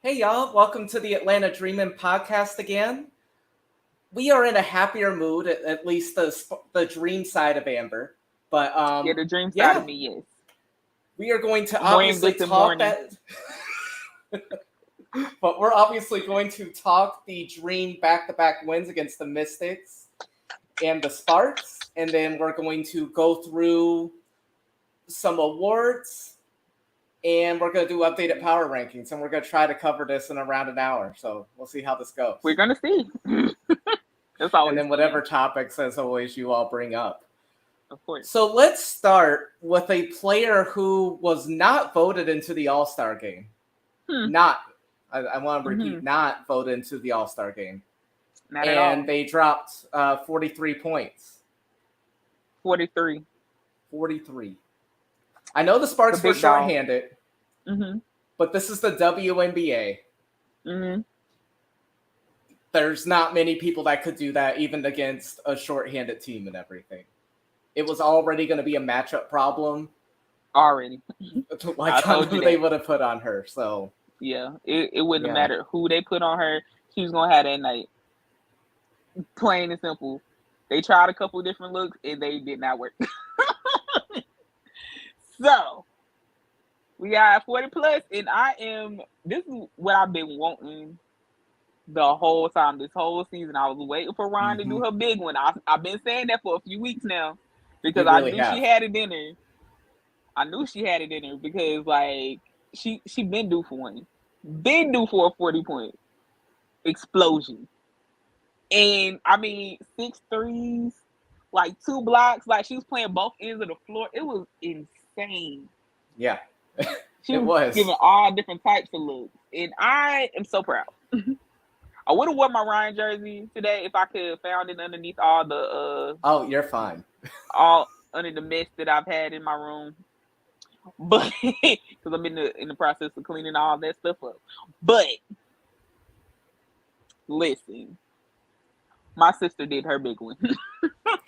Hey y'all, welcome to the Atlanta Dreamin' podcast again. We are in a happier mood, at least the dream side of Amber. But Yeah, the dream side of yeah, me, yes. we are going to More obviously English than talk morning. that but we're obviously going to talk the dream back-to-back wins against the Mystics and the Sparks, and then we're going to go through some awards, and we're going to do updated power rankings, and we're going to try to cover this in around an hour. So we'll see how this We're goes. gonna see. That's And always then fun, whatever topics, as always, you all bring up. of course. So let's start with a player who was not voted into the All-Star game. Hmm. I want to repeat, not voted into the All-Star game. Not at And all. they dropped 43 points. 43. 43. I know the The Sparks were big dog. shorthanded, Mm-hmm. but this is the WNBA. Mm-hmm. There's not many people that could do that, even against a shorthanded team and everything. It was already going to be a matchup problem. Already. Like I on told who you they that. would have put on her. So Yeah. It wouldn't have yeah, mattered who they put on her. She was gonna have that night. Plain and simple. They tried a couple different looks and they did not work. So we got 40 plus, and this is what I've been wanting the whole time, this whole season. I was waiting for Rhyne to do her big one. I've been saying that for a few weeks now because you I really knew she have. had it in her. I knew she had it in her because like she been due for one, been due for a 40-point explosion, and I mean 6 threes, like 2 blocks, like she was playing both ends of the floor. It was insane. Yeah, She it was was. giving all different types of looks, and I am so proud. I would have worn my Rhyne jersey today if I could have found it underneath Oh, you're fine. all under the mess that I've had in my room, but because I'm in the process of cleaning all that stuff up. But listen, my sister did her big one, and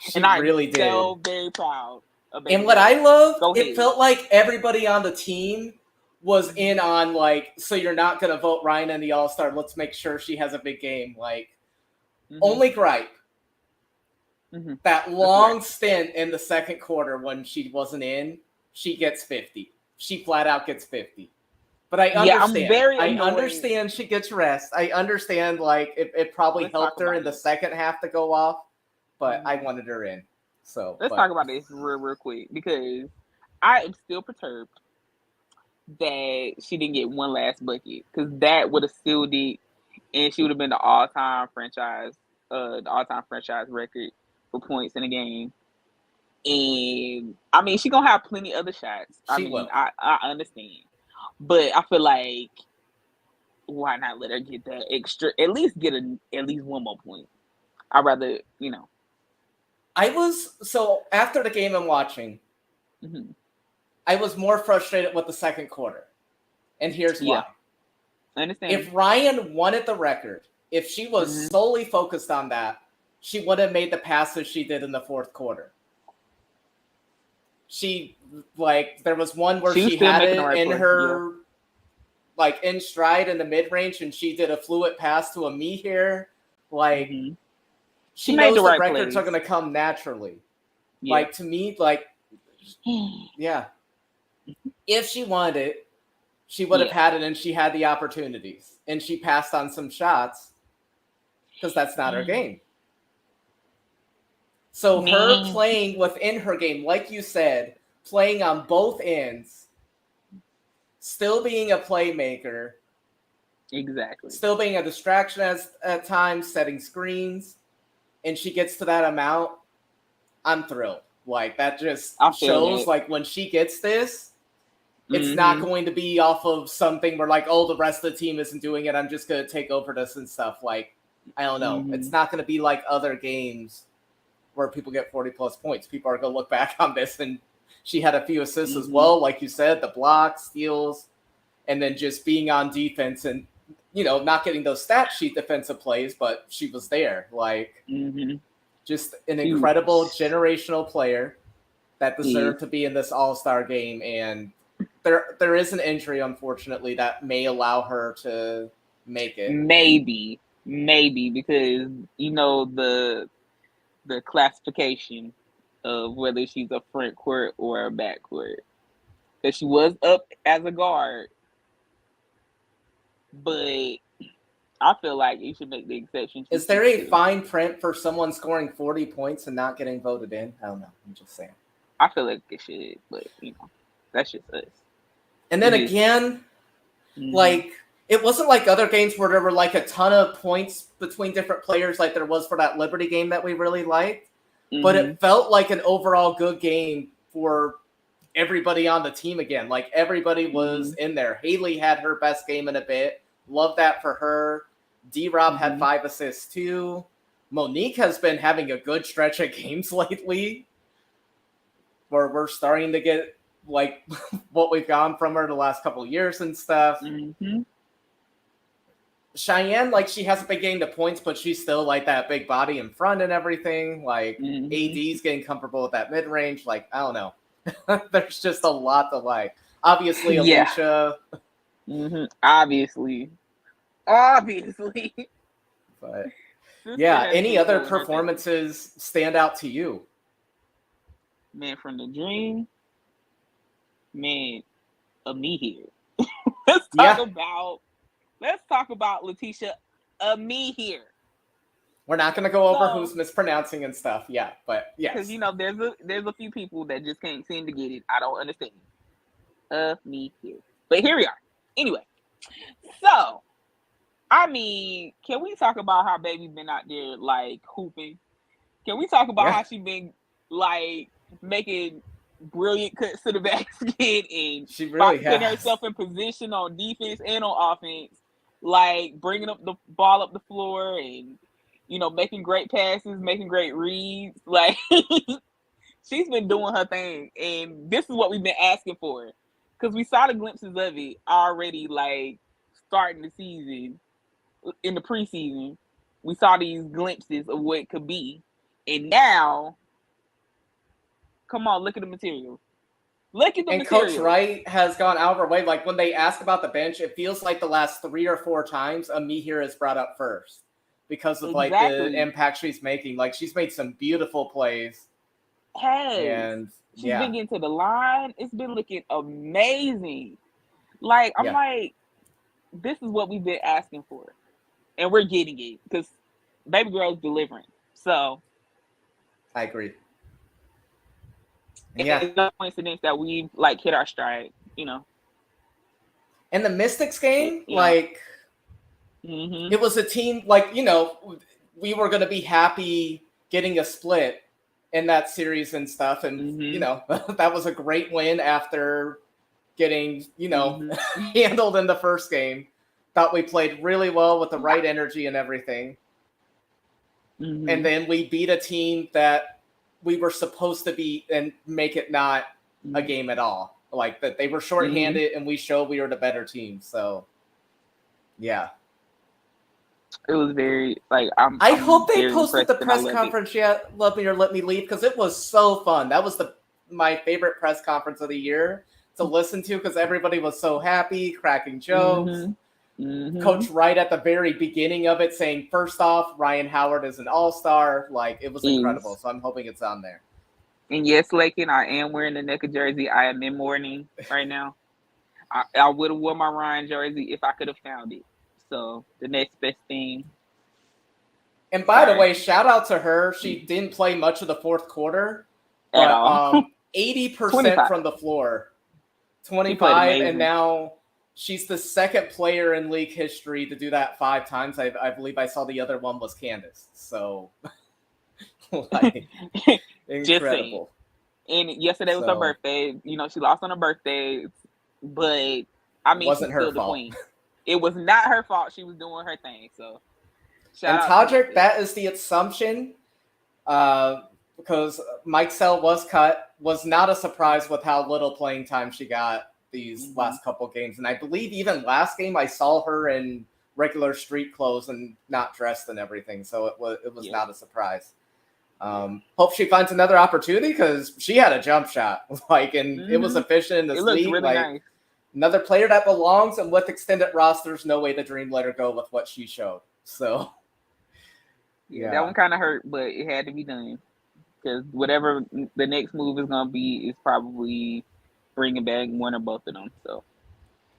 She I'm really did. so very proud of And baby what I girl. loved, Go it ahead. felt like everybody on the team was in on like, so you're not gonna vote Ryan in the All Star. Let's make sure she has a big game. Like, Mm-hmm. only gripe Mm-hmm. that What's right? long stint in the second quarter when she wasn't in, she gets 50. She flat out gets 50. But I Yeah, I'm understand. very I annoyed. understand she gets rest. I understand like it probably Let's talk helped her about in the this. second half to go off, but I Mm-hmm. wanted her in. So, Let's talk but about this real quick because I am still perturbed that she didn't get one last bucket because that would have sealed it, and she would have been the all-time franchise record for points in a game. And I mean, she gonna have plenty other shots. I she mean, will. I understand, but I feel like why not let her get that extra? At least get at least one more point. I'd rather I was so after the game and watching, Mm-hmm. I was more frustrated with the second quarter. And here's Yeah, why. I understand. If Ryan wanted the record, if she was Mm-hmm. solely focused on that, she would have made the passes she did in the fourth quarter. She like there was one where She was she still had making the it right in play. Yeah. her like in stride in the mid range and she did a fluid pass to a me here. Like Mm-hmm. She she made the knows the right records are plays. gonna come naturally. Yeah. Like to me, like yeah. If she wanted it, she would have Yeah. had it and she had the opportunities. And she passed on some shots because that's not her game. So her Man. playing within her game, like you said, playing on both ends, still being a playmaker, Exactly. still being a distraction at times, setting screens, and she gets to that amount, I'm thrilled. Like that just I feel shows that. like when she gets this, it's not Mm-hmm. going to be off of something where like, oh, the rest of the team isn't doing it. I'm just gonna take over this and stuff. Like, I don't know. Mm-hmm. It's not gonna be like other games where people get 40 plus points. People are gonna look back on this and she had a few assists as Mm-hmm. well, like you said, the blocks, steals, and then just being on defense and not getting those stat sheet defensive plays, but she was there. Like Mm-hmm. just an She incredible generational player that is. deserved to be in this all-star game and there is an injury, unfortunately, that may allow her to make it. Maybe because the classification of whether she's a front court or a back court. Because she was up as a guard, but I feel like you should make the exception. Is there a fine print for someone scoring 40 points and not getting voted in? I don't know. I'm just saying. I feel like it should, but that's just us. And then again, like, it wasn't like other games where there were like a ton of points between different players like there was for that Liberty game that we really liked. But it felt like an overall good game for everybody on the team again. Like, everybody was in there. Haley had her best game in a bit. Love that for her. D-Rob had 5 assists too. Monique has been having a good stretch of games lately where we're starting to get like what we've gotten from her the last couple of years and stuff. Cheyenne, like, she hasn't been getting the points, but she's still like that big body in front and everything. Like, AD's getting comfortable with that mid-range. Like, I don't know. There's just a lot to like. Obviously, Alicia. Obviously. But yeah, any other performances stand out to you? Man, from the Dream, man, me here. Let's talk about Letitia me here. We're not going to go over who's mispronouncing and stuff. Yeah, but yes. Because, there's a few people that just can't seem to get it. I don't understand. Me here. But here we are. Anyway, so, I mean, can we talk about how baby been out there, like, hooping? Can we talk about how she been, like, making brilliant cuts to the basket and she really putting herself in position on defense and on offense, like bringing up the ball up the floor and making great passes, making great reads. Like, she's been doing her thing, and this is what we've been asking for because we saw the glimpses of it already, like starting the season in the preseason. We saw these glimpses of what it could be, and now. Come on, look at the material. And Coach Wright has gone out of her way. Like, when they ask about the bench, it feels like the last 3 or 4 times Amihir is brought up first because of like the impact she's making. Like, she's made some beautiful plays. And she's been getting to the line. It's been looking amazing. Like, I'm like, this is what we've been asking for, and we're getting it because baby girl's delivering. So, I agree. It's no coincidence that we've like hit our stride, And the Mystics game, it was a team like, we were going to be happy getting a split in that series and stuff. And, that was a great win after getting, handled in the first game. Thought we played really well with the right energy and everything. And then we beat a team that we were supposed to beat and make it not a game at all. Like, that they were shorthanded and we showed we were the better team. So, yeah. It was very, like, I hope they posted the press conference yet, Love Me or Let Me Leave, because it was so fun. That was my favorite press conference of the year to listen to because everybody was so happy, cracking jokes. Coach Wright at the very beginning of it saying, first off, Rhyne Howard is an all-star. Like, it was incredible. So I'm hoping it's on there. And yes, Lakin, I am wearing the NECA jersey. I am in mourning right now. I would have worn my Ryan jersey if I could have found it. So the next best thing. And by the way, shout out to her. She didn't play much of the fourth quarter. At all. 80% 25. From the floor. 25, and now she's the second player in league history to do that 5 times. I believe I saw the other one was Candace. So, like, incredible. And yesterday was her birthday. She lost on her birthday, but I mean, wasn't her fault. Queen. It was not her fault. She was doing her thing. So, and Todrick, that is the assumption, because Mike Sell was cut. Was not a surprise with how little playing time she got these last couple games. And I believe even last game I saw her in regular street clothes and not dressed and everything. So it was not a surprise. Hope she finds another opportunity because she had a jump shot. It was efficient in the league. Really nice. another player that belongs, and with extended rosters, no way the Dream let her go with what she showed. So, yeah. That one kind of hurt, but it had to be done. Because whatever the next move is going to be is probably bringing back one or both of them. So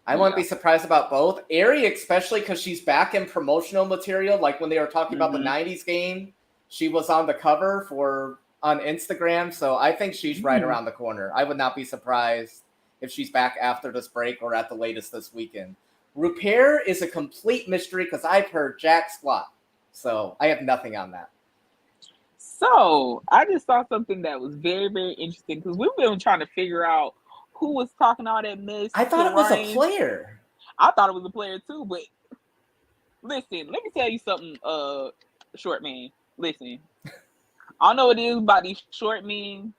I wouldn't be surprised about both. Ari, especially because she's back in promotional material. Like when they were talking about the 90s game, she was on the cover on Instagram. So I think she's right around the corner. I would not be surprised if she's back after this break or at the latest this weekend. Rupert is a complete mystery because I've heard jack squat. So I have nothing on that. So I just saw something that was very, very interesting because we've been trying to figure out who was talking all that mess. I thought it was a player. I thought it was a player too, but listen, let me tell you something, short man. Listen, I don't know what it is about these short men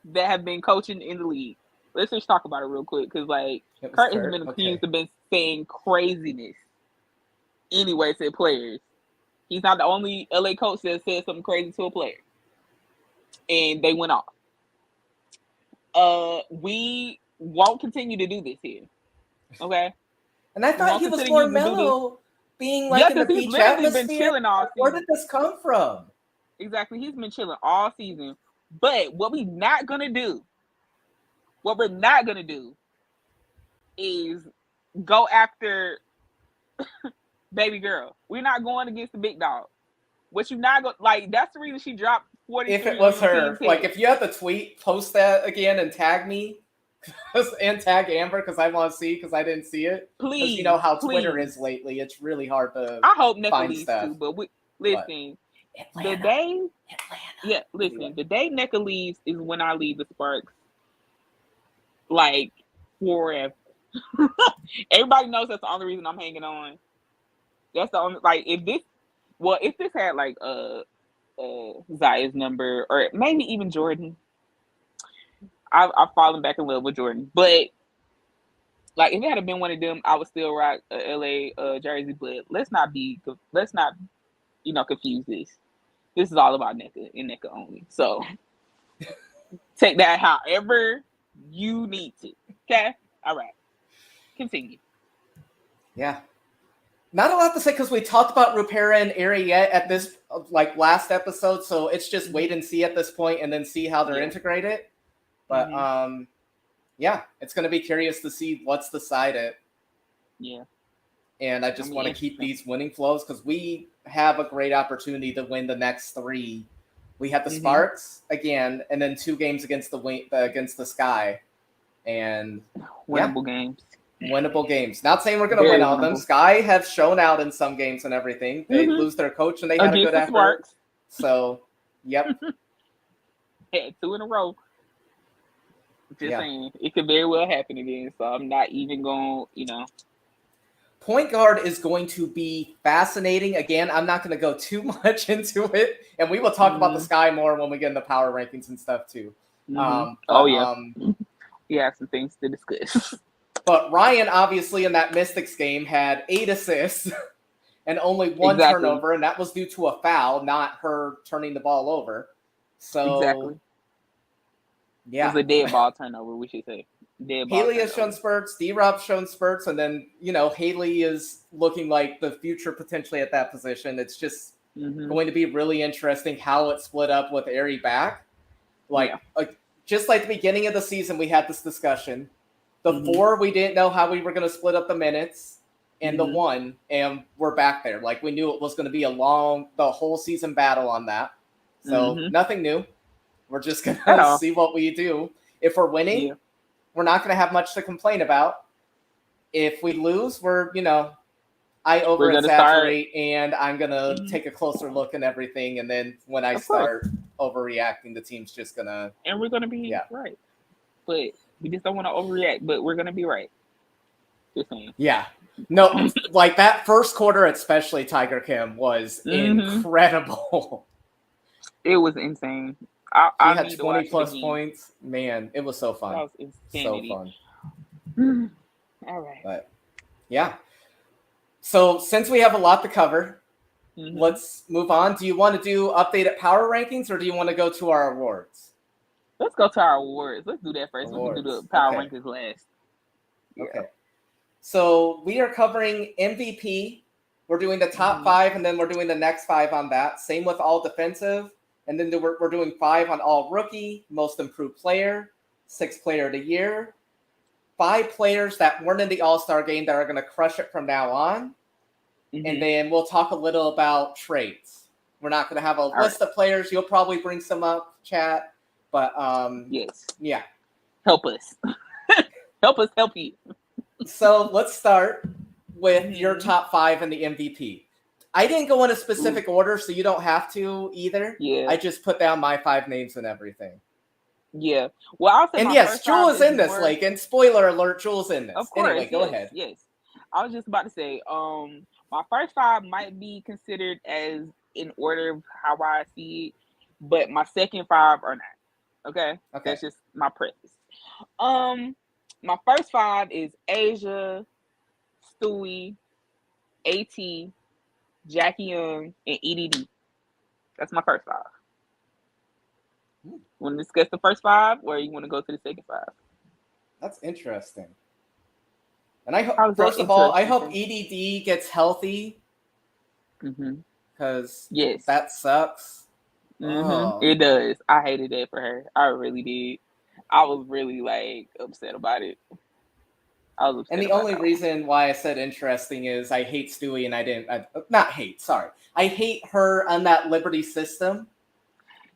that have been coaching in the league. Let's just talk about it real quick because, like, Kurt has been accused of been saying craziness anyway to players. He's not the only LA coach that said something crazy to a player, and they went off. We won't continue to do this here, okay? And I thought he was more mellow, being like in the beach atmosphere. Been chilling all season. Where did this come from? Exactly, he's been chilling all season. But what we're not gonna do is go after baby girl. We're not going against the big dog. What you not going like? That's the reason she dropped 40. If it was her, like if you have the tweet, post that again and tag me, and tag Amber because I want to see because I didn't see it. Please, you know how Twitter is lately. It's really hard to. I hope Nicka find leaves stuff. too, but listen. Atlanta. The day Nicka leaves is when I leave the Sparks. Like forever. Everybody knows that's the only reason I'm hanging on. That's the only if this had like Zaya's number or maybe even Jordan. I've fallen back in love with Jordan, but like if it had been one of them, I would still rock a LA jersey. But let's not confuse this. This is all about Nicka and Nicka only. So take that however you need to. Okay? All right. Continue. Yeah. Not a lot to say because we talked about Rupert and Ari yet at this last episode, so it's just wait and see at this point and then see how they're integrated. But it's going to be curious to see what's decided. Yeah. And I just want to keep these winning flows because we have a great opportunity to win the next 3. We have the Sparks again, and then 2 games against the Sky, and winnable games. Winnable games. Not saying we're going to win all of them. Sky have shown out in some games and everything. They lose their coach and they had a good effort. Sparks. So, yep. Yeah, 2 in a row. Just saying, it could very well happen again. So I'm not even going, Point guard is going to be fascinating. Again, I'm not going to go too much into it. And we will talk about the Sky more when we get in the power rankings and stuff too. We have some things to discuss. But Ryan, obviously, in that Mystics game, had 8 assists and only 1 turnover. And that was due to a foul, not her turning the ball over. So, yeah. It was a dead ball turnover, we should say. Haley has shown spurts, D-Rob's shown spurts, and then, Haley is looking like the future potentially at that position. It's just going to be really interesting how it's split up with Ari back. Just like the beginning of the season, we had this discussion. The 4, we didn't know how we were going to split up the minutes, and the 1, and we're back there. We knew it was going to be the whole season battle on that. So nothing new. We're just going to see what we do. If we're winning, we're not going to have much to complain about. If we lose, I oversaturate, and I'm going to take a closer look and everything. And then when I start overreacting, the team's just going to... And we're going to be right. But we just don't want to overreact, but we're going to be right. Just saying. Yeah. No, that first quarter, especially Tiger Kim, was incredible. It was insane. I had 20-plus points. Man, it was so fun. That was insanity. So fun. All right. But, yeah. So, since we have a lot to cover, let's move on. Do you want to do updated power rankings, or do you want to go to our awards? Let's go to our awards. Let's do that first. We can do the power rankings last. Yeah. Okay. So we are covering MVP. We're doing the top 5, and then we're doing the next 5 on that. Same with all defensive. And then we're doing 5 on all rookie, most improved player, 6th player of the year, 5 players that weren't in the All-Star game that are going to crush it from now on. And then we'll talk a little about trades. We're not going to have a list of players. You'll probably bring some up, chat. But yes. Yeah. Help us. Help us help you. So let's start with your top 5 in the MVP. I didn't go in a specific order, so you don't have to either. Yeah. I just put down my 5 names and everything. Yeah. Well, I'll say and my yes, first Jewel five is in this, more... like, and spoiler alert, Jewel's in this. Of course. Anyway, go ahead. Yes. I was just about to say, my first 5 might be considered as in order of how I see it, but my second 5 are not. Okay? That's just my preface. My first 5 is Asia, Stewie, AT, Jackie Young, and EDD. That's my first 5. Want to discuss the first 5, or you want to go to the second 5? That's interesting. And I hope, first of all, I hope EDD gets healthy. Because that sucks. It does. I hated that for her. I really did. I was really like upset about it. I was upset. And the only reason why I said interesting is I hate Stewie, and I didn't. Not hate. Sorry, I hate her on that Liberty system.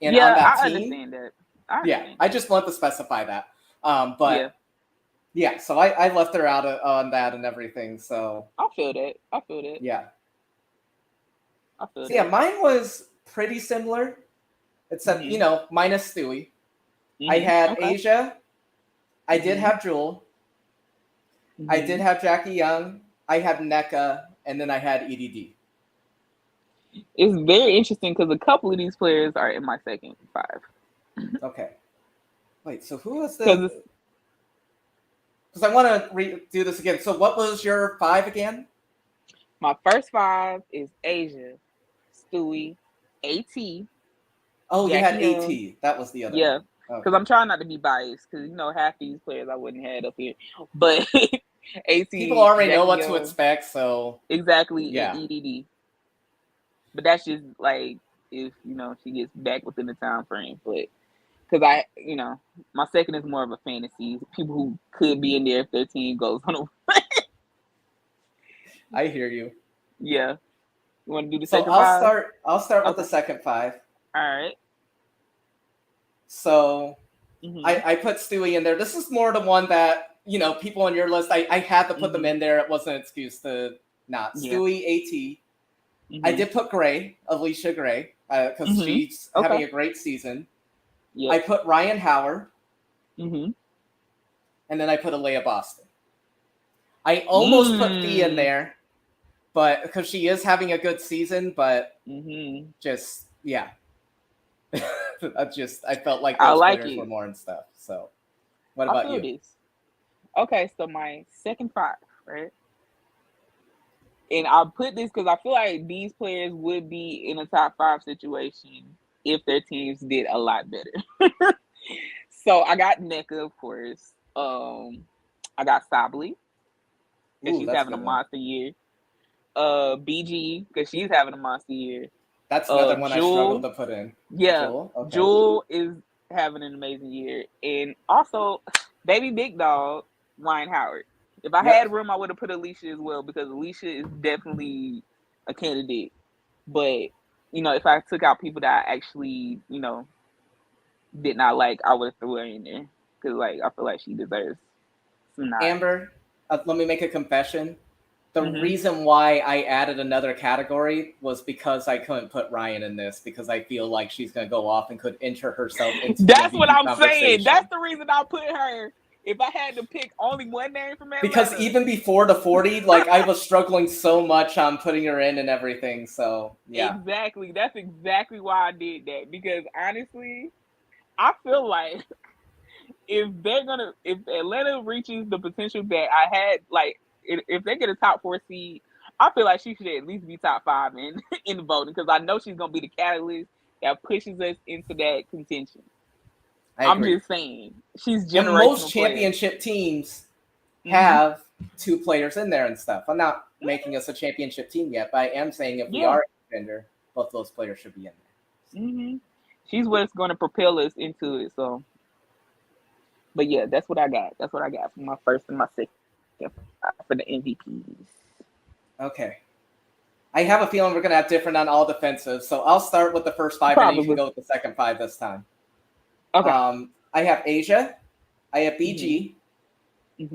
And on that team. Understand that. I just want to specify that. But yeah, so I left her out on that and everything. So I feel that. Yeah. I feel so that. Yeah, mine was pretty similar, except minus Stewie. I had Asia. I did have Jewel. I did have Jackie Young. I had NECA, and then I had EDD. It's very interesting because a couple of these players are in my second 5. Okay. Wait, so who was the... Because I want to do this again. So what was your 5 again? My first 5 is Asia, Stewie, AT. Oh, you had Young. AT. That was the other one. Because I'm trying not to be biased, because, half these players I wouldn't have up here. But AT... People already know what to expect, so... Exactly, and EDD. But that's just, like, if, she gets back within the time frame. But, because my second is more of a fantasy. People who could be in there if their team goes on a... I hear you. Yeah. You want to do the second 5? I'll start with the second 5. All right. So, I put Stewie in there. This is more the one that, people on your list, I had to put them in there. It wasn't an excuse to not. Stewie, AT. I did put Gray, Alicia Gray, because she's having a great season. Yep. I put Rhyne Howard. And then I put Alea Boston. I almost put Fee in there, but because she is having a good season, but just, yeah. I felt like those players were more and stuff. So, what about you? This. Okay, so my second 5, right? And I put this because I feel like these players would be in a top 5 situation if their teams did a lot better. So I got NECA, of course. I got Sably, because she's having a monster year. BG, because she's having a monster year. That's another one Jewel, I struggled to put in. Yeah, Jewel, Jewel is having an amazing year. And also, baby big dog, Rhyne Howard. If I had room, I would have put Alicia as well, because Alicia is definitely a candidate. But, if I took out people that I actually, did not like, I would have threw her in there. Because, I feel like she deserves some nod. Amber, let me make a confession. The reason why I added another category was because I couldn't put Ryan in this, because I feel like she's going to go off and could enter herself into That's what I'm saying. That's the reason I put her. If I had to pick only one name from Atlanta. Because even before the 40, I was struggling so much on putting her in and everything. So, yeah. Exactly. That's exactly why I did that. Because, honestly, I feel like if Atlanta reaches the potential that I had, if they get a top 4 seed, I feel like she should at least be top 5 in the voting, because I know she's going to be the catalyst that pushes us into that contention. I'm just saying, she's generational. And most championship teams have 2 players in there and stuff. I'm not making us a championship team yet, but I am saying if we are a contender, both those players should be in there. Mm-hmm. She's what's going to propel us into it. So, but yeah, that's what I got. That's what I got for my first and my second for the MVPs. Okay. I have a feeling we're going to have different on all defensive, so I'll start with the first 5 and you can go with the second 5 this time. Okay. I have Asia. I have BG.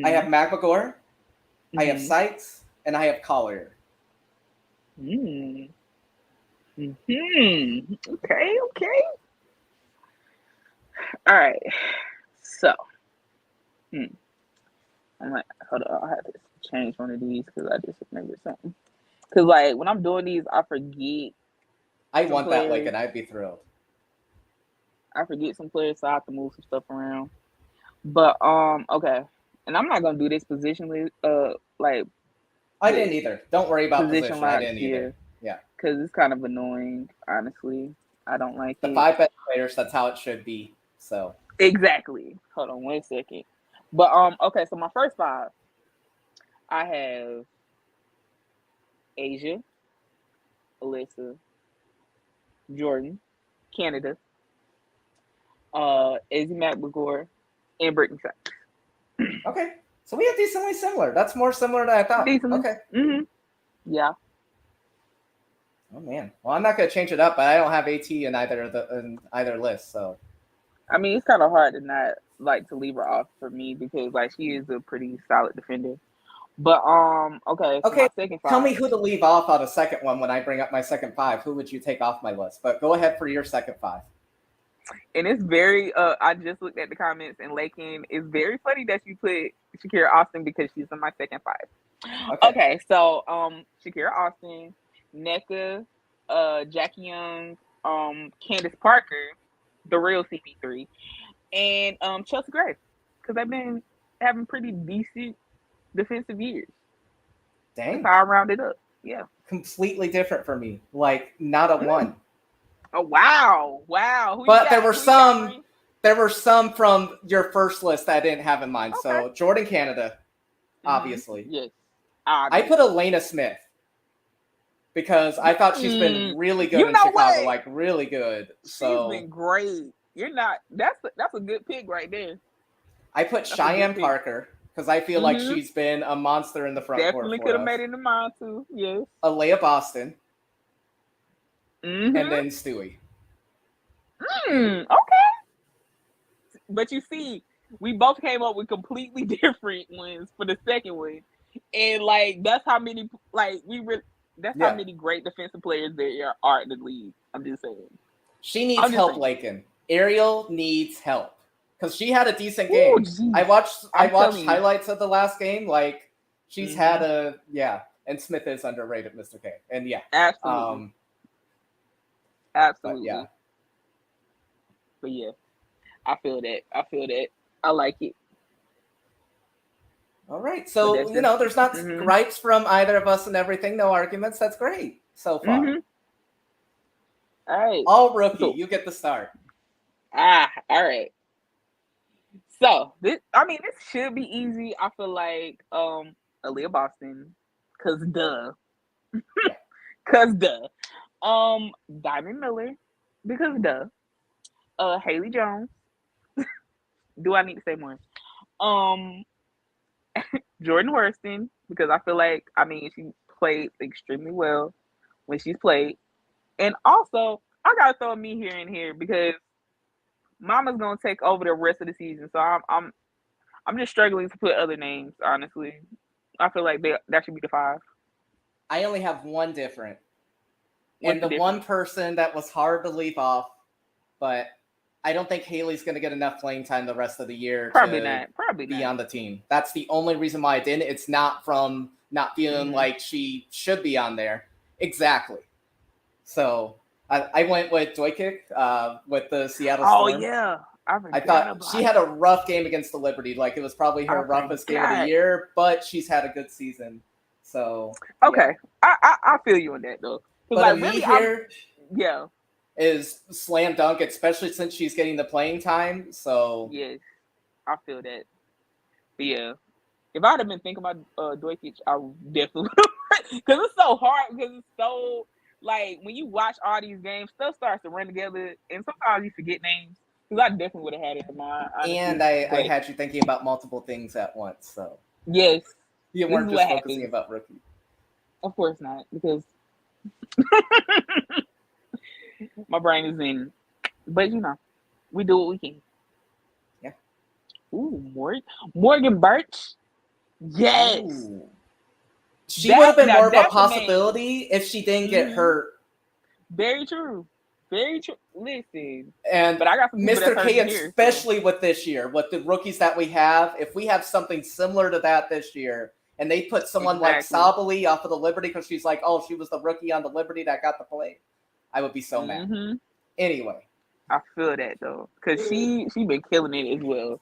I have McMagor. I have Sykes. And I have Collier. Okay. All right. So, I'm like, hold on. I have to change one of these because I just remembered something. Because, like, when I'm doing these, I forget. I want that, like, and I'd be thrilled. I forget some players, so I have to move some stuff around. But, okay. And I'm not going to do this positionally, like. I didn't either. Don't worry about position. I didn't either. Yeah. Because it's kind of annoying, honestly. I don't like it. The 5 best players, that's how it should be. So. Exactly. Hold on 1 second. But, okay, so my first 5, I have Asia, Alyssa, Jordan, Canada, Izzy McMagor, and Brittany Sykes. Okay. So we have decently similar. That's more similar than I thought. Decently. Okay. Yeah. Oh man. Well, I'm not gonna change it up, but I don't have AT in either list. So. I mean, it's kind of hard to not like to leave her off for me because like she is a pretty solid defender. But okay. So my second 5. Tell me who to leave off on the second one when I bring up my second 5. Who would you take off my list? But go ahead for your second 5. And it's very I just looked at the comments and Lakin, it's very funny that you put Shakira Austin because she's in my second 5. Okay, so Shakira Austin, NECA, Jackie Young, Candace Parker, the real CP3, and Chelsea Gray, because they've been having pretty decent defensive years. Dang. That's how I rounded up. Yeah. Completely different for me. Like not a 1. Oh wow. But there were some from your first list that I didn't have in mind. Okay. So Jordan Canada, obviously. Yes. I put Elena Smith because I thought she's been really good in Chicago, like really good. She's been great. That's a good pick right there. I put Cheyenne Parker because I feel like she's been a monster in the front court. Definitely could have made it in mine too. Yes. Alea Boston. And then Stewie. Okay. But you see, we both came up with completely different ones for the second one. And like that's how many how many great defensive players there are in the league. I'm just saying. She needs help, Lakin. Ariel needs help. Because she had a decent game. Geez. I watched highlights of the last game. Like she's had and Smith is underrated, Mr. K. And absolutely. Absolutely. But yeah, I feel that. I like it. All right. So, there's not gripes from either of us and everything. No arguments. That's great so far. All right. All rookie. You get the start. All right. So, this should be easy. I feel like Aaliyah Boston. Cause duh. Diamond Miller, because duh. Haley Jones. Do I need to say more? Jordan Hurston, because I feel like she played extremely well when she's played, and also I gotta throw me here and here because Mama's gonna take over the rest of the season, so I'm just struggling to put other names. Honestly, I feel like that should be the 5. I only have one different. And the one person that was hard to leave off, but I don't think Haley's going to get enough playing time the rest of the year to be on the team. That's the only reason why I didn't. It's not from not feeling like she should be on there. Exactly. So I went with Doikik with the Seattle Storm. Oh, yeah. I thought she had a rough game against the Liberty. Like, it was probably her roughest game of the year, but she's had a good season. So, okay. Yeah. I feel you on that, though. But really, is slam dunk, especially since she's getting the playing time. So yes, I feel that. But yeah, If I'd have been thinking about Doicic, I would definitely because it's so hard because it's so like when you watch all these games, stuff starts to run together, and sometimes you forget names. Because I definitely would have had it in mind, honestly. And I had you thinking about multiple things at once, so yes, you weren't just focusing about rookie. Of course not, because my brain is in. But we do what we can. Yeah. Ooh, Morgan Birch. Yes. Ooh. She would have been more of a possibility if she didn't get hurt. Very true. Very true. Listen. But I got Mr. K, especially with this year, with the rookies that we have, if we have something similar to that this year, and they put someone like Sabali off of the Liberty because she's like, oh, she was the rookie on the Liberty that got the play, I would be so mad. Anyway. I feel that, though, because she been killing it as well.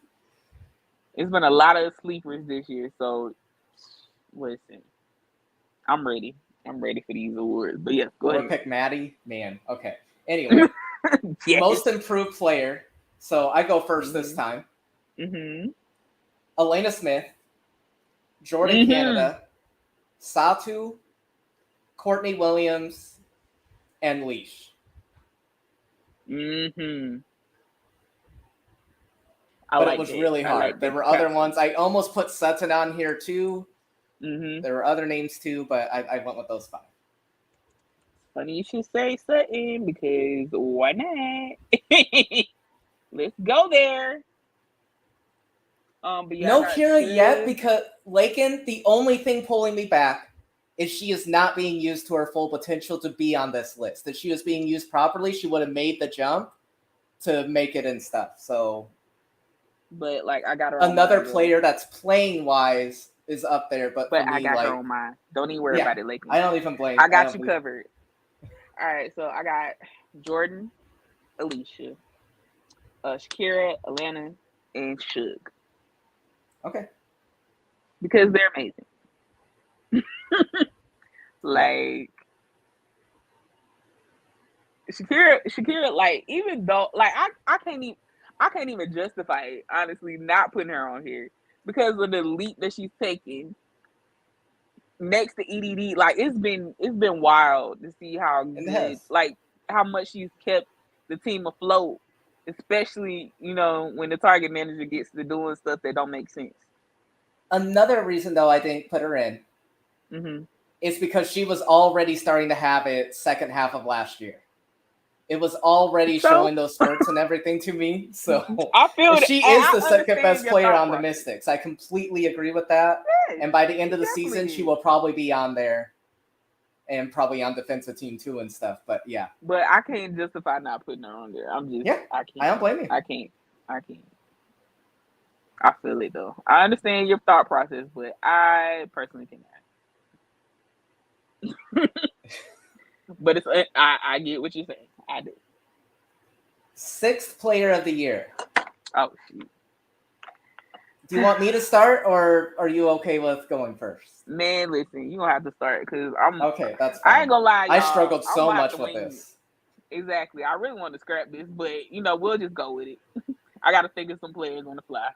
It's been a lot of sleepers this year, so listen. I'm ready. I'm ready for these awards. But yeah, go ahead. Pick Maddie? Man, okay. Anyway, yes. Most improved player. So I go first this time. Elena Smith, Jordan Canada, Satu, Courtney Williams, and Leash. But it was really hard. There were other ones. I almost put Sutton on here too. There were other names too, but I went with those 5. Funny you should say Sutton, because why not? Let's go there. But yeah, no Kira yet, because Lakin, the only thing pulling me back is she is not being used to her full potential to be on this list. If she was being used properly, she would have made the jump to make it and stuff. So, but like I got her another player that's playing wise is up there, but for me, I got her on mine. Don't even worry about it, Lakin. I don't even blame. I got you covered. All right, so I got Jordan, Alicia, Shakira, Alana, and Shug. Okay. Because they're amazing. Like Shakira, like, even though, like, I can't even justify it, honestly, not putting her on here because of the leap that she's taking next to EDD. Like, it's been wild to see how good, like, how much she's kept the team afloat, especially, when the target manager gets to doing stuff that don't make sense. Another reason, though, I didn't put her in is because she was already starting to have it second half of last year. It was already showing those spurts and everything to me. So I feel she is the second best player on the Mystics. I completely agree with that. Yes, and by the end of the season, she will probably be on there and probably on defensive team too and stuff. But yeah. But I can't justify not putting her on there. I can't. I don't blame you. I can't. I feel it though. I understand your thought process, but I personally cannot. But I get what you're saying. I do. 6th player of the year. Oh, shoot. Do you want me to start, or are you okay with going first? Man, listen, you don't have to start because I'm okay. That's fine. I ain't gonna lie, y'all. I struggled so much with this. Exactly. I really want to scrap this, but we'll just go with it. I got to think of some players on the fly.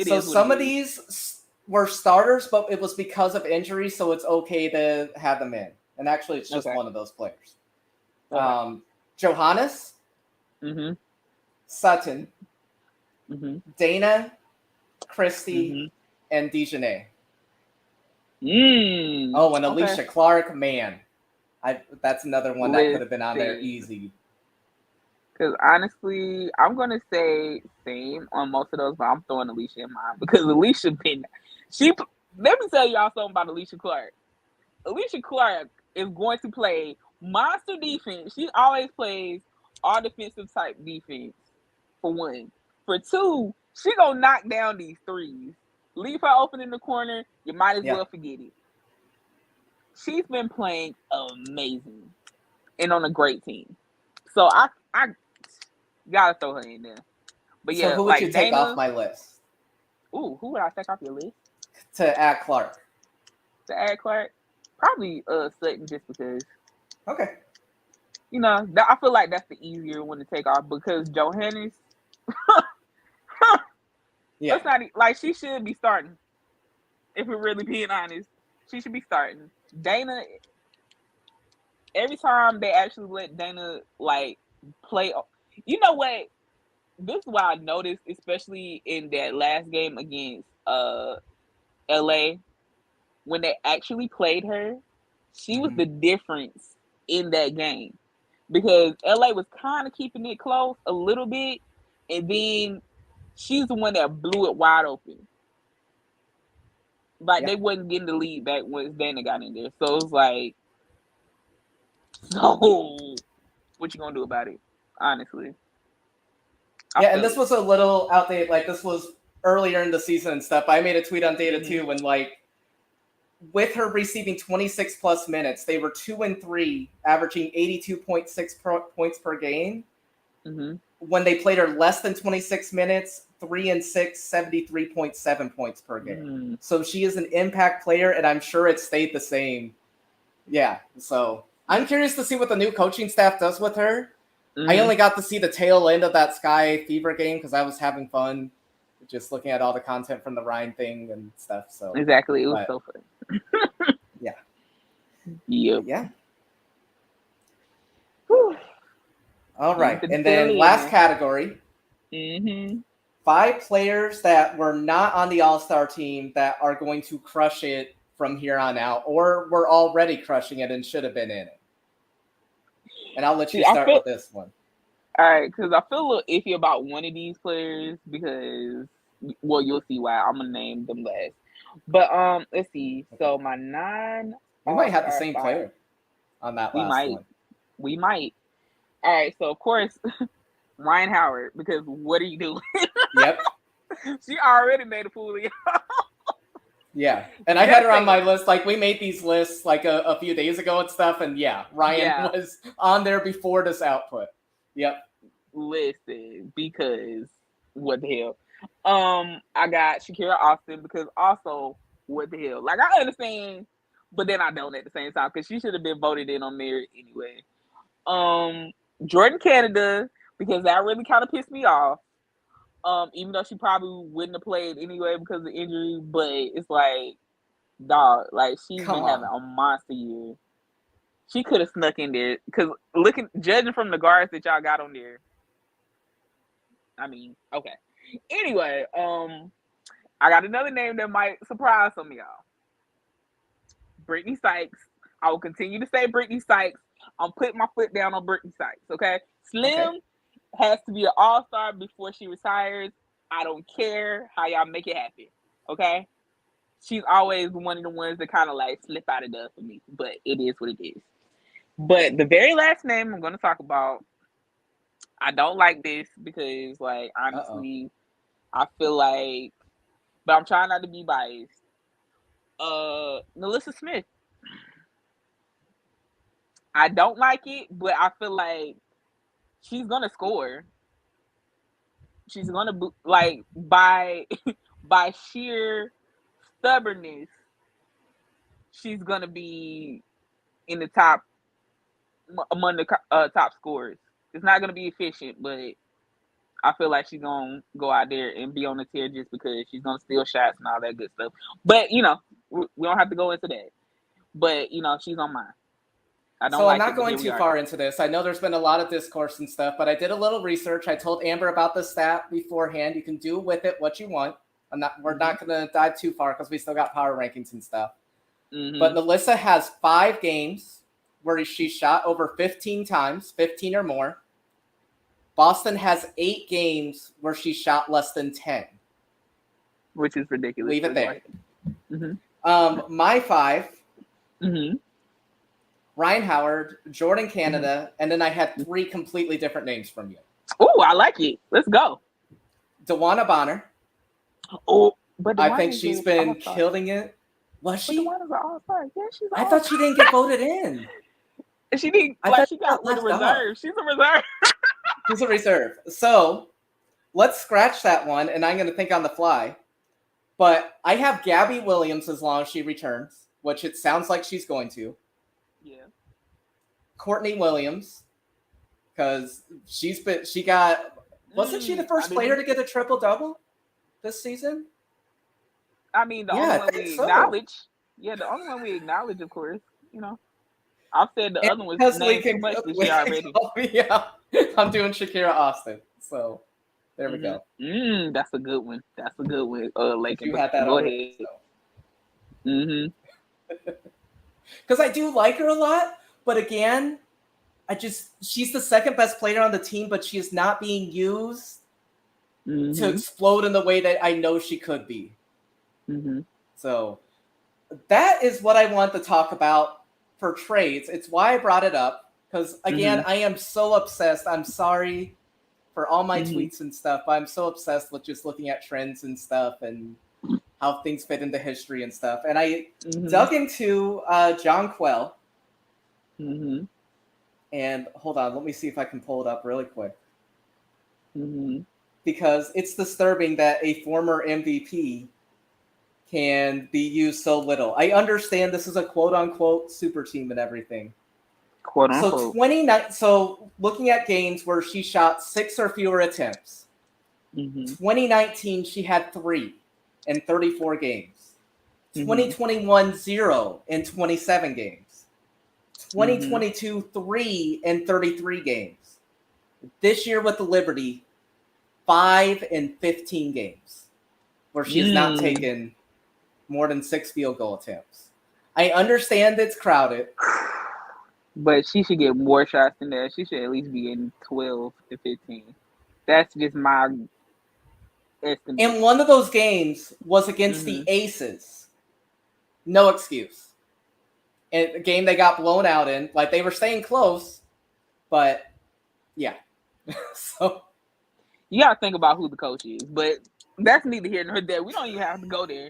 So some of these were starters, but it was because of injury, so it's okay to have them in. And actually, it's just one of those players. Okay. Johannes, Sutton, Dana, Christie, and Dejanay. Oh, and Alicia Clark, man. That's another one that could have been on there easy. Because honestly, I'm going to say same on most of those, but I'm throwing Alicia in mine. Because Alicia let me tell y'all something about Alicia Clark. Alicia Clark is going to play monster defense. She always plays all defensive type defense, for one. For two, she gonna knock down these threes. Leave her open in the corner, you might as well forget it. She's been playing amazing and on a great team. So I gotta throw her in there. But yeah, so who would you take off my list? Ooh, who would I take off your list? To add Clark. Probably Sutton, just because. Okay. I feel like that's the easier one to take off because Johannes. Yeah. That's not like she should be starting. if we're really being honest, she should be starting. Dana, every time they actually let Dana like play, you know what? This is what I noticed, especially in that last game against LA, when they actually played her, she was the difference in that game. Because LA was kind of keeping it close a little bit, and then she's the one that blew it wide open. Like, they wasn't getting the lead back once Dana got in there. So it's like, so what you gonna do about it? Honestly. Yeah, and this was a little outdated. Like, this was earlier in the season and stuff. I made a tweet on Data too when, like, with her receiving 26 plus minutes, they were 2-3, averaging 82.6 points per game. When they played her less than 26 minutes, 3-6, 73.7 points per game. So she is an impact player, and I'm sure it stayed the same. Yeah, so I'm curious to see what the new coaching staff does with her. I only got to see the tail end of that Sky Fever game because I was having fun just looking at all the content from the Rhyne thing and stuff. So exactly, it was so fun. Yeah. Yep. Yeah. Whew. All right, and then last category. 5 players that were not on the All-Star team that are going to crush it from here on out, or were already crushing it and should have been in it. And I'll let you start with this one. All right, because I feel a little iffy about one of these players because, well, you'll see why. I'm gonna name them last. But let's see. So my 9. We might have the same player on that last one. We might. All right. So of course, Rhyne Howard, because what are you doing? Yep. She already made a fool of you. Yeah, and I had her on my list. Like, we made these lists like a few days ago and stuff, and Ryan was on there before this output. Yep. Listen, because what the hell? I got Shakira Austin because also what the hell? Like, I understand, but then I don't at the same time because she should have been voted in on there anyway. Jordan Canada because that really kind of pissed me off. Even though she probably wouldn't have played anyway because of injury, but it's like, dog, like she's been having a monster year. She could have snuck in there because judging from the guards that y'all got on there. I mean, okay. Anyway, I got another name that might surprise some of y'all. Brittany Sykes. I will continue to say Brittany Sykes. I'm putting my foot down on Brittany Sykes. Okay, Slim has to be an all-star before she retires. I don't care how y'all make it happen. Okay, she's always one of the ones that kind of like slip out of dust for me, but it is what it is. But the very last name I'm going to talk about, I don't like this because, like, honestly, I feel like, but I'm trying not to be biased. Melissa Smith. I don't like it, but I feel like she's gonna score. She's gonna like by sheer stubbornness, she's gonna be in the top among the top scorers. It's not gonna be efficient, but I feel like she's gonna go out there and be on the tier just because she's gonna steal shots and all that good stuff. But we don't have to go into that. But she's on mine. I'm not going too far into this. I know there's been a lot of discourse and stuff, but I did a little research. I told Amber about the stat beforehand. You can do with it what you want. We're not going to dive too far because we still got power rankings and stuff. But Melissa has 5 games where she shot over 15 times, 15 or more. Boston has 8 games where she shot less than 10. Which is ridiculous. Leave it there. My 5. Rhyne Howard, Jordan Canada, and then I had 3 completely different names from you. Oh, I like it. Let's go. DeWanna Bonner. Oh, but I think she's been killing it. Was she? DeWanna's an all-star. Yeah, she's. I thought she didn't get voted in. She didn't. She got with a reserve. She's a reserve. She's a reserve. So let's scratch that one, and I'm going to think on the fly. But I have Gabby Williams as long as she returns, which it sounds like she's going to. Yeah. Courtney Williams, because wasn't she the first player to get a triple-double this season? I mean, the Yeah, only I one think we so. acknowledge. Yeah, the only one we acknowledge, of course. I've said the And other one's because name too much this year already. yeah, I'm doing Shakira Austin. So there we go. That's a good one. That's a good one. But Lakin, you but had that go already. ahead. So Mm-hmm. because I do like her a lot, but again, she's the second best player on the team, but she is not being used to Mm-hmm. explode in the way that I know she could be. Mm-hmm. So that is what I want to talk about for trades. It's why I brought it up because again, I am so obsessed. I'm sorry for all my Mm-hmm. tweets and stuff, but I'm so obsessed with just looking at trends and stuff and how things fit into history and stuff. And I Mm-hmm. dug into John Quell. Mm-hmm. And hold on, let me see if I can pull it up really quick. Mm-hmm. Because it's disturbing that a former MVP can be used so little. I understand this is a quote unquote super team and everything. Quote So unquote. looking at games where she shot 6 or fewer attempts. 2019 she had 3 in 34 games. 2021 0 in 27 games. 2022 3 in 33 games. This year with the Liberty 5 in 15 games where she has not taken more than 6 field goal attempts. I understand it's crowded. But she should get more shots than that. She should at least be in 12 to 15. That's just my estimate. And one of those games was against the Aces. No excuse. And a game they got blown out in. Like, they were staying close, but yeah. So you gotta think about who the coach is, but that's neither here nor there. We don't even have to go there.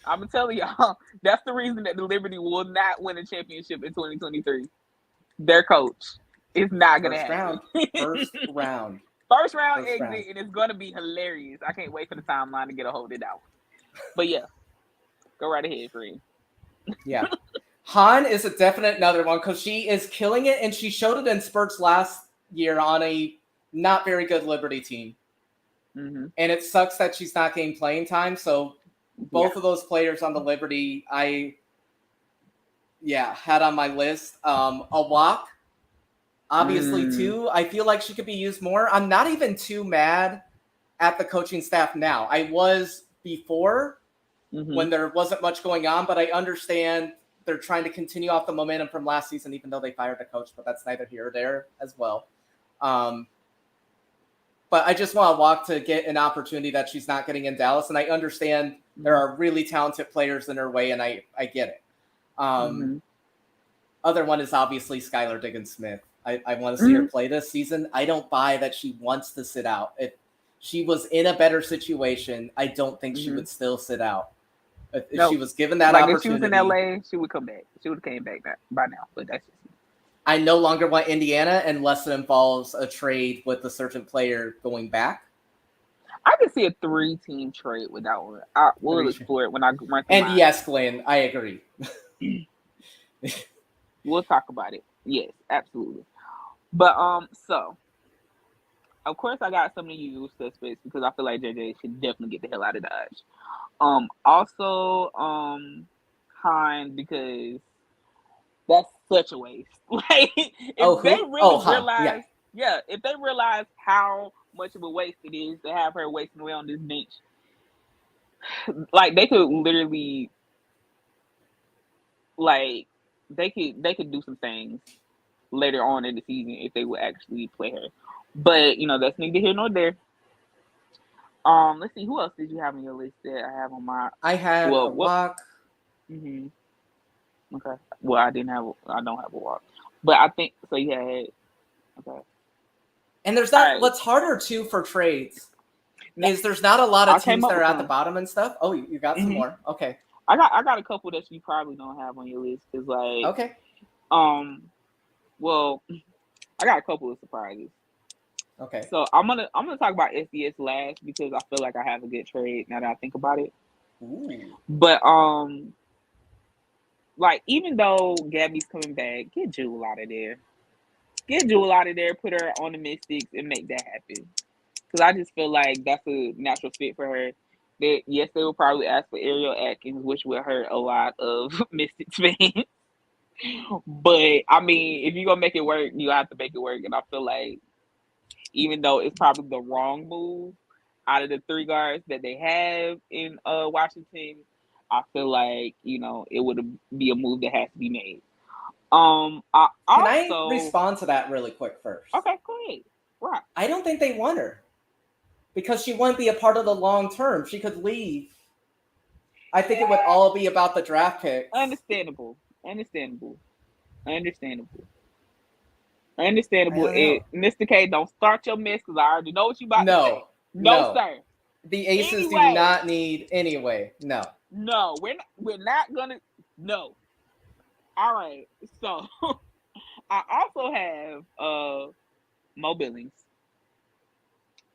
I'm telling y'all, that's the reason that the Liberty will not win a championship in 2023. Their coach is not gonna happen. First round. First round exit, and it's gonna be hilarious. I can't wait for the timeline to get a hold of that one. But yeah, go right ahead, Rhyne. Yeah. Han is a definite another one because she is killing it, and she showed it in spurts last year on a not very good Liberty team. And it sucks that she's not getting playing time. So both of those players on the Liberty, I had on my list. A walk, obviously, too. I feel like she could be used more. I'm not even too mad at the coaching staff now. I was before when there wasn't much going on, but I understand they're trying to continue off the momentum from last season, even though they fired the coach, but that's neither here or there as well. But I just want Walk to get an opportunity that she's not getting in Dallas, and I understand there are really talented players in her way, and I get it. Other one is obviously Skylar Diggins-Smith. I want to see her play this season. I don't buy that she wants to sit out. If she was in a better situation, I don't think she would still sit out. If she was given that opportunity. If she was in LA, she would come back. She would have came back by now, but that's just I no longer want Indiana unless it involves a trade with a certain player going back. I can see a 3-team trade with that one. We'll explore it when I run through And mine. yes, Glenn, I agree. We'll talk about it. Yes, absolutely. But so of course I got some of the usual suspects because I feel like JJ should definitely get the hell out of Dodge. Also, Rhyne, because that's such a waste. Like, if they really realize, if they realize how much of a waste it is to have her wasting away on this bench, like they could literally, like they could do some things later on in the season if they would actually play her. But that's neither here nor there. Let's see, who else did you have on your list that I have on my? I had a walk. Okay. Well, I don't have a walk, but I think so. You had okay. And there's not. What's harder too for trades is there's not a lot of teams that are at the bottom and stuff. Oh, you got some more. Okay. I got a couple that you probably don't have on your list because okay. Well, I got a couple of surprises. Okay. So I'm gonna talk about SDS last because I feel like I have a good trade now that I think about it. Ooh. But like even though Gabby's coming back, get Jewel out of there. Get Jewel out of there. Put her on the Mystics and make that happen. Because I just feel like that's a natural fit for her. Yes, they will probably ask for Ariel Atkins, which would hurt a lot of Mystics fans. But I mean, if you're gonna make it work, you have to make it work. And I feel like even though it's probably the wrong move out of the three guards that they have in Washington, I feel like, it would be a move that has to be made. I Can I also respond to that really quick first? okay, go ahead. Right. I don't think they want her because she wouldn't be a part of the long term. She could leave. I think it would all be about the draft picks. Understandable. Understandable. Mr. K, don't start your mess because I already know what you about to say. No, sir. The Aces do not need anyway. No, we're not gonna. No. All right. So I also have Mo Billings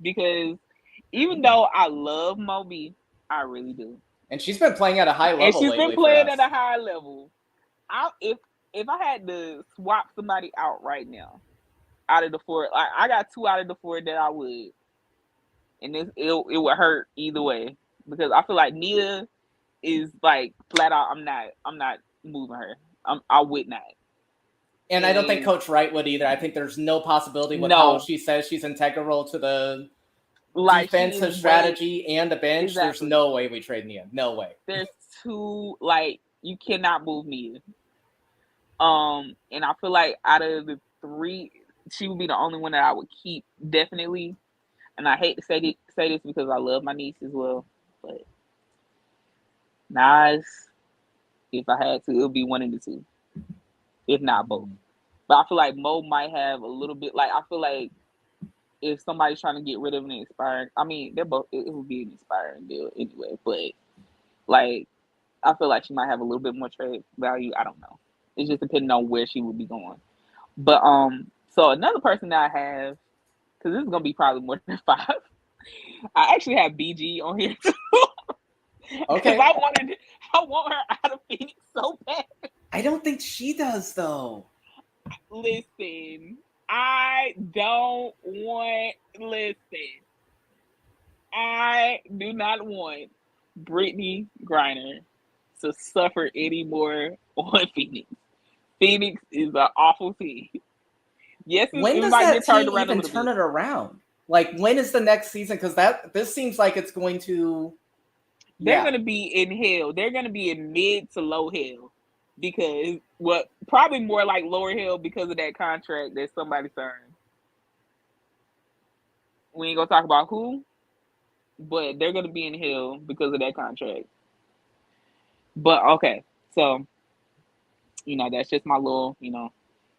because even though I love Moby, I really do. And she's been playing at a high level. And she's lately been playing at a high level. If I had to swap somebody out right now, out of the four, I got 2 out of the 4 that I would, and it would hurt either way because I feel like Nia is like flat out. I'm not moving her. I would not. And I don't think Coach Wright would either. I think there's no possibility with how she says she's integral to the defensive strategy and the bench. Exactly. There's no way we trade Nia. No way. There's too you cannot move Nia. And I feel like out of the 3, she would be the only one that I would keep definitely. And I hate to say this because I love my niece as well, but Nas, if I had to, it would be one of the 2, if not both. But I feel like Mo might have a little bit. I feel like if somebody's trying to get rid of an expiring, I mean, they're both. It would be an expiring deal anyway. But I feel like she might have a little bit more trade value. I don't know. It's just depending on where she would be going. But so another person that I have, because this is gonna be probably more than 5. I actually have BG on here too. Okay. I want her out of Phoenix so bad. I don't think she does though. Listen, I do not want Brittany Griner to suffer anymore on Phoenix. Phoenix is an awful team. Yes, when does that team even turn it around? When is the next season? Because this seems like it's going to. They're going to be in hell. They're going to be in mid to low hell because probably more like lower hell because of that contract that somebody signed. We ain't gonna talk about who, but they're gonna be in hell because of that contract. But okay, so that's just my little,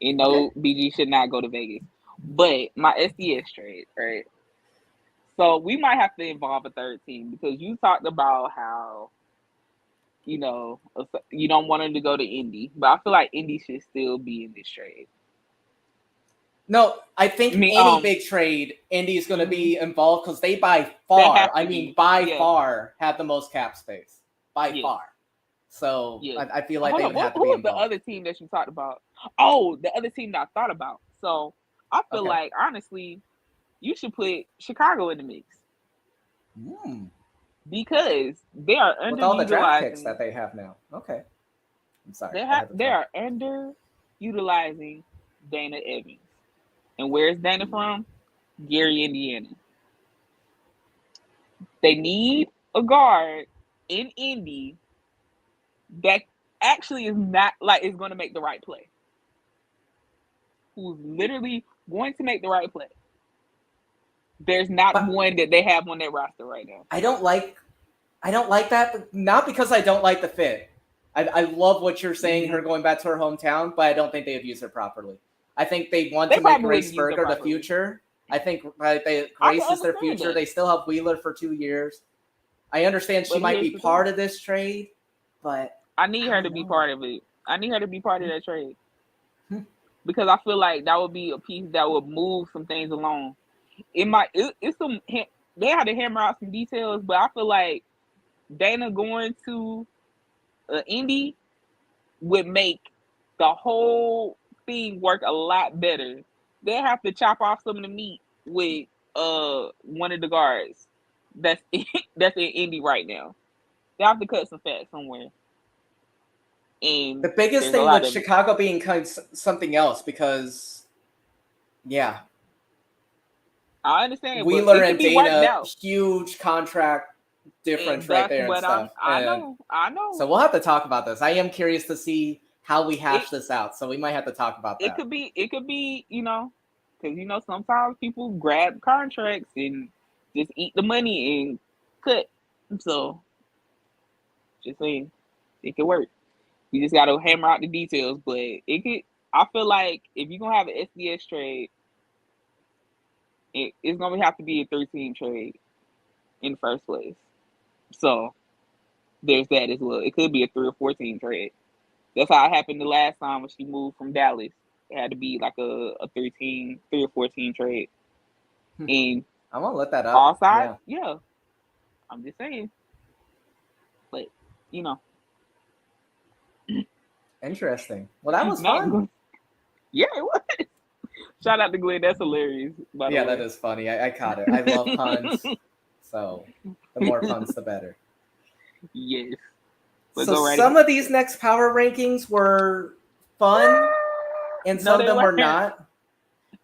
BG should not go to Vegas. But my SDS trade, right? So we might have to involve a third team because you talked about how, you don't want him to go to Indy, but I feel like Indy should still be in this trade. No, I think any big trade, Indy is going to be involved because they by far have the most cap space. By far. So I feel like they would have to be involved. Who was the other team that you talked about? Oh, the other team that I thought about. So I feel like, honestly, you should put Chicago in the mix. Because they are underutilizing. With all the draft picks that they have now. Okay. I'm sorry. They are underutilizing Dana Evans. And where is Dana from? Gary, Indiana. They need a guard in Indy that actually is not is going to make the right play. Who's literally going to make the right play. There's not one that they have on their roster right now. I don't like that, but not because I don't like the fit. I love what you're saying, her going back to her hometown, but I don't think they have used her properly. I think they want to make Grace Berger the future. I think Grace is their future. They still have Wheeler for 2 years. I understand she might be part of this trade, but I need her to be part of it. I need her to be part of that trade. Because I feel like that would be a piece that would move some things along. They had to hammer out some details, but I feel like Dana going to Indy would make the whole thing work a lot better. They have to chop off some of the meat with one of the guards that's that's in Indy right now. They have to cut some fat somewhere. And the biggest there's a thing lot with of it. Chicago being kind of something else because, yeah, I understand, but Wheeler it could and be worked Dana, out. huge contract difference And right that's there and what stuff. I And know. so we'll have to talk about this. I am curious to see how we hash It this out. So we might have to talk about it that. could be, because sometimes people grab contracts and just eat the money and cut. So just saying, it could work. You just gotta hammer out the details, but it could. I feel like if you're gonna have an SDS trade, it's gonna have to be a 13 trade in the first place. So there's that as well. It could be a 3 or 14 trade. That's how it happened the last time when she moved from Dallas. It had to be like a 3 or 14 trade. And I'm gonna look that up. all sides, yeah. I'm just saying. But Interesting. Well, that was not fun. good. Yeah, it was. Shout out to Glenn. That's hilarious. By the way. That is funny. I caught it. I love puns. So the more puns, the better. Yes. But So right some ahead. of these next power rankings were fun, and some of them were not.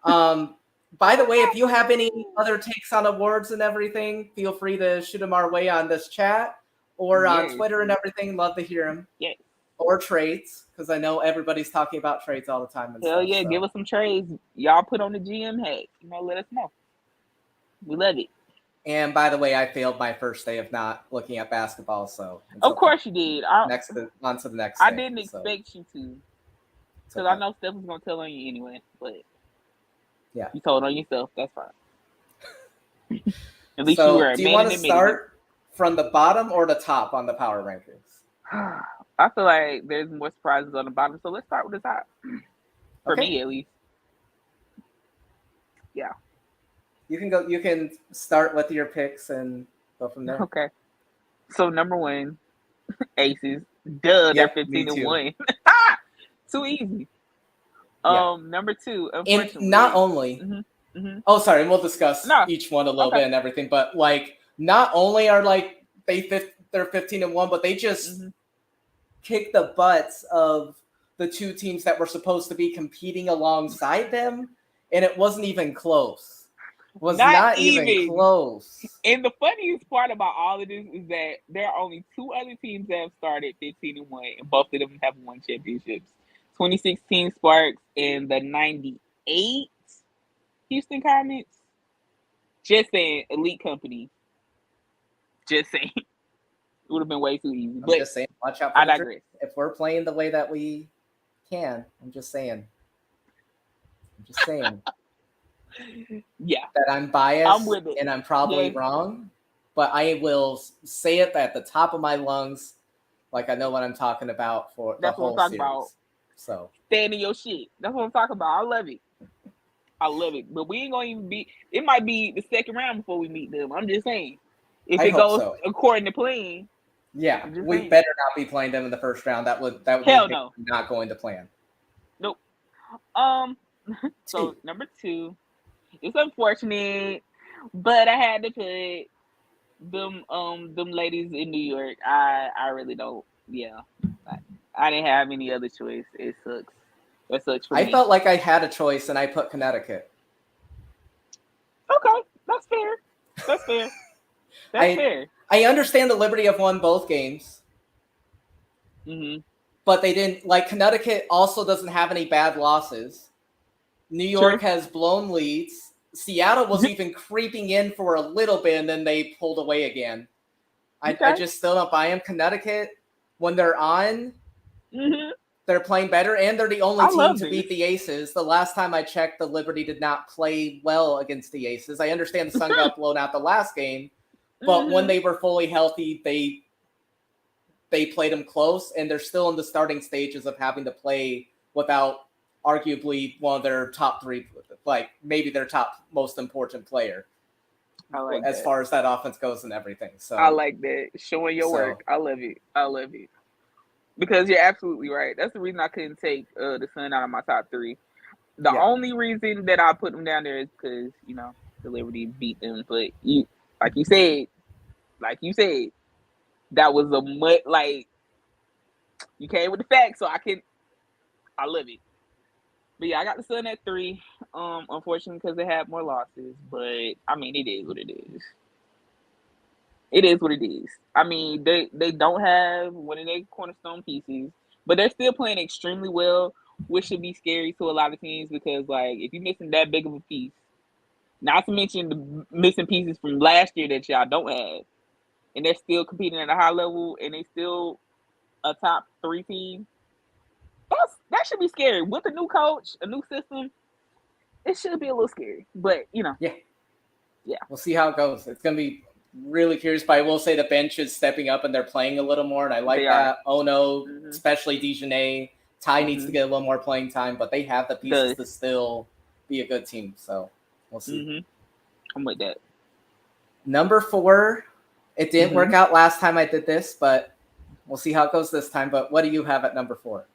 By the way, if you have any other takes on awards and everything, feel free to shoot them our way on this chat or on Twitter and everything. Love to hear them. Yes. Or trades, because I know everybody's talking about trades all the time. And Hell stuff, yeah, so. Give us some trades. Y'all put on the GM hat. Let us know. We love it. And by the way, I failed my first day of not looking at basketball, so of course you did. On to the next. I didn't expect you to, because I know Steph was gonna tell on you anyway. But yeah, you told on yourself. That's fine. At least so, you were a do you man want to start from the bottom or the top on the power rankings? I feel like there's more surprises on the bottom, so let's start with the top. For me, at least. Yeah. You can go. You can start with your picks and go from there. Okay. So number 1, Aces. Duh, they're 15-1. Too easy. Number 2, unfortunately. And not only. Oh, sorry. We'll discuss each one a little bit and everything, but like, not only are like they're 15-1, but they just kick the butts of the two teams that were supposed to be competing alongside them, and it wasn't even close. Not even close. And the funniest part about all of this is that there are only 2 other teams that have started 15-1, and both of them have won championships. 2016 Sparks and the 98 Houston Comets. Just saying, elite company. Just saying. It would have been way too easy. I'm just saying, watch out for I digress. If we're playing the way that we can, I'm just saying. Yeah. That I'm biased I'm with it. And I'm probably wrong, but I will say it at the top of my lungs, like I know what I'm talking about for the whole series. About. So stand in your shit. That's what I'm talking about. I love it. But we ain't gonna even be. It might be the second round before we meet them. I'm just saying. If it goes according to plan. Yeah, we better not be playing them in the first round. That would Hell no. Not going to plan. Nope. So number 2. It's unfortunate, but I had to put them ladies in New York. I really don't. Yeah, I didn't have any other choice. It sucks. It sucks for me. I felt like I had a choice, and I put Connecticut. Okay, that's fair. That's fair. I understand the Liberty have won both games. But they didn't. Like, Connecticut also doesn't have any bad losses. New York has blown leads. Seattle was even creeping in for a little bit, and then they pulled away again. I just still don't buy them. Connecticut, when they're on, they're playing better, and they're the only team to beat the Aces. The last time I checked, the Liberty did not play well against the Aces. I understand the Sun got blown out the last game, but when they were fully healthy, they played them close, and they're still in the starting stages of having to play without arguably one of their top 3, like maybe their top most important player. I like as far as that offense goes and everything. So I like that. Showing your work. I love it. Because you're absolutely right. That's the reason I couldn't take the Sun out of my top 3. The only reason that I put them down there is because, the Liberty beat them. But like you said, like you said, that was a like you came with the facts, so I love it. But yeah, I got the Sun at 3. Unfortunately, because they had more losses. But I mean, it is what it is. It is what it is. I mean, they don't have one of their cornerstone pieces, but they're still playing extremely well, which should be scary to a lot of teams because, like, if you're missing that big of a piece, not to mention the missing pieces from last year that y'all don't have, and they're still competing at a high level, and they still a top 3 team. That should be scary. With a new coach, a new system, it should be a little scary. But Yeah. Yeah. We'll see how it goes. It's gonna be really curious, but I will say the bench is stepping up and they're playing a little more, and I like that. Oh no, especially Dejanay. Ty needs to get a little more playing time, but they have the pieces to still be a good team. So we'll see. I'm with that. Number 4, it didn't work out last time I did this, but we'll see how it goes this time. But what do you have at number 4?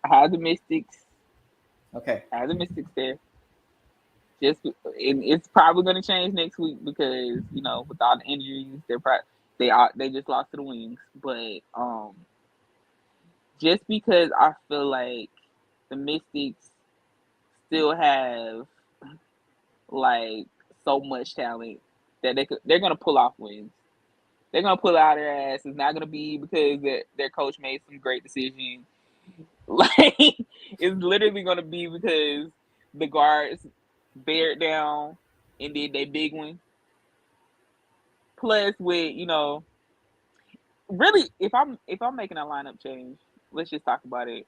I have the Mystics. Okay. I have the Mystics there. It's probably going to change next week because with all the injuries, they just lost to the Wings. But just because I feel like the Mystics still have like so much talent that they're going to pull off wins. They're going to pull out their ass. It's not going to be because their coach made some great decisions. Like, it's literally going to be because the guards bared down and did their big one. Plus, with really, if I'm making a lineup change, let's just talk about it.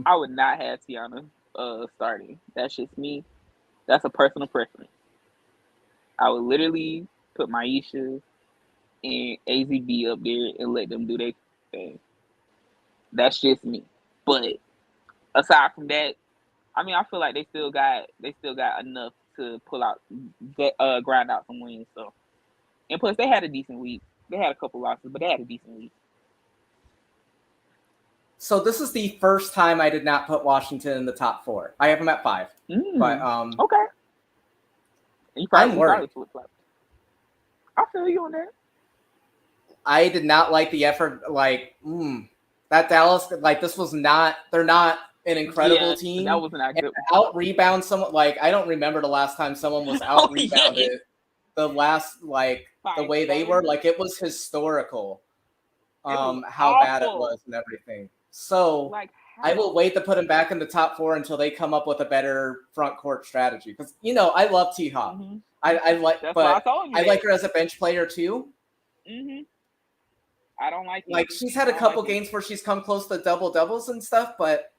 I would not have Tiana starting. That's just me. That's a personal preference. I would literally put Maisha and AZB up there and let them do their thing. That's just me. But aside from that, I mean, I feel like they still got enough to pull out, grind out some wins. So, and plus they had a decent week. They had a couple losses, but they had a decent week. So this is the first time I did not put Washington in the top 4. I have them at 5. But okay. I'm worried. I feel you on that. I did not like the effort. Like that Dallas. Like this was not. They're not an incredible team. That was not good. Out rebound someone. Like I don't remember the last time someone was out rebounded. The last the way they were. Like it was historical. How bad it was and everything. So I will wait to put them back in the top 4 until they come up with a better front court strategy. Because I love T Hop. I like, but I like her as a bench player too. I don't like she's had a couple games where she's come close to double doubles and stuff, but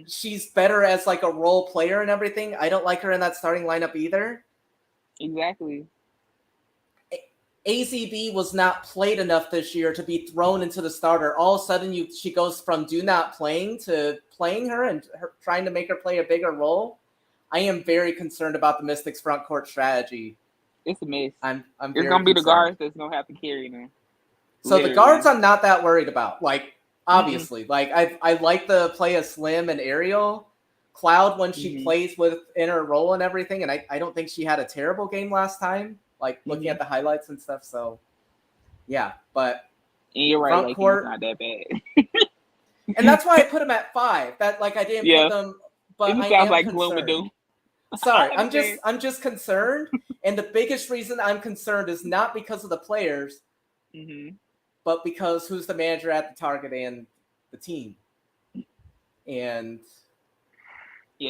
she's better as like a role player and everything. I don't like her in that starting lineup either. Exactly. AZB was not played enough this year to be thrown into the starter. All of a sudden, she goes from do not playing to playing her and trying to make her play a bigger role. I am very concerned about the Mystics front court strategy. It's a mess. I'm it's gonna be the guards that's gonna have to carry them. So the guards I'm not that worried about. Like obviously, I like the play of Slim and Ariel. Cloud when she plays within her role and everything, and I don't think she had a terrible game last time. Like looking at the highlights and stuff. So yeah, but and you're right, front court not that bad. And that's why I put them at 5. That I didn't put them, but it I sounds am like concerned. gloom and doom. Sorry, I'm just concerned, and the biggest reason I'm concerned is not because of the players, but because who's the manager at the Target and the team, and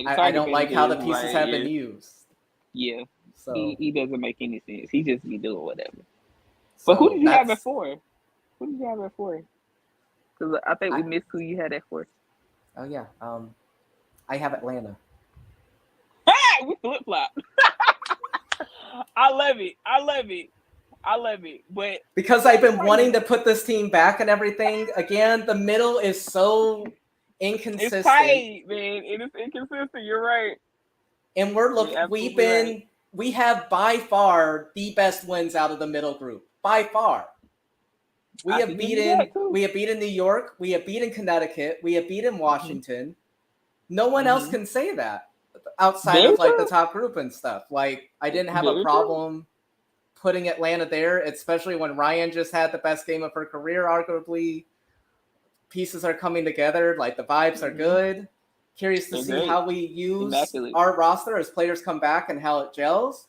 I don't like how the pieces have been used. Yeah, so he doesn't make any sense. He just be doing whatever. So but who did you have at 4? Who did you have at 4? Because I think we missed who you had at 4. Oh yeah, I have Atlanta. Hey, we flip flop. I love it. But because I've been wanting to put this team back and everything again, the middle is so inconsistent. It's tight, man. It is inconsistent. You're right. And we have by far the best wins out of the middle group. By far. We have beaten New York. We have beaten Connecticut. We have beaten Washington. No one else can say that outside of the top group and stuff. I didn't have a problem putting Atlanta there, especially when Ryan just had the best game of her career, arguably. Pieces are coming together. Like, the vibes are good. Curious to see how we use our roster as players come back and how it gels.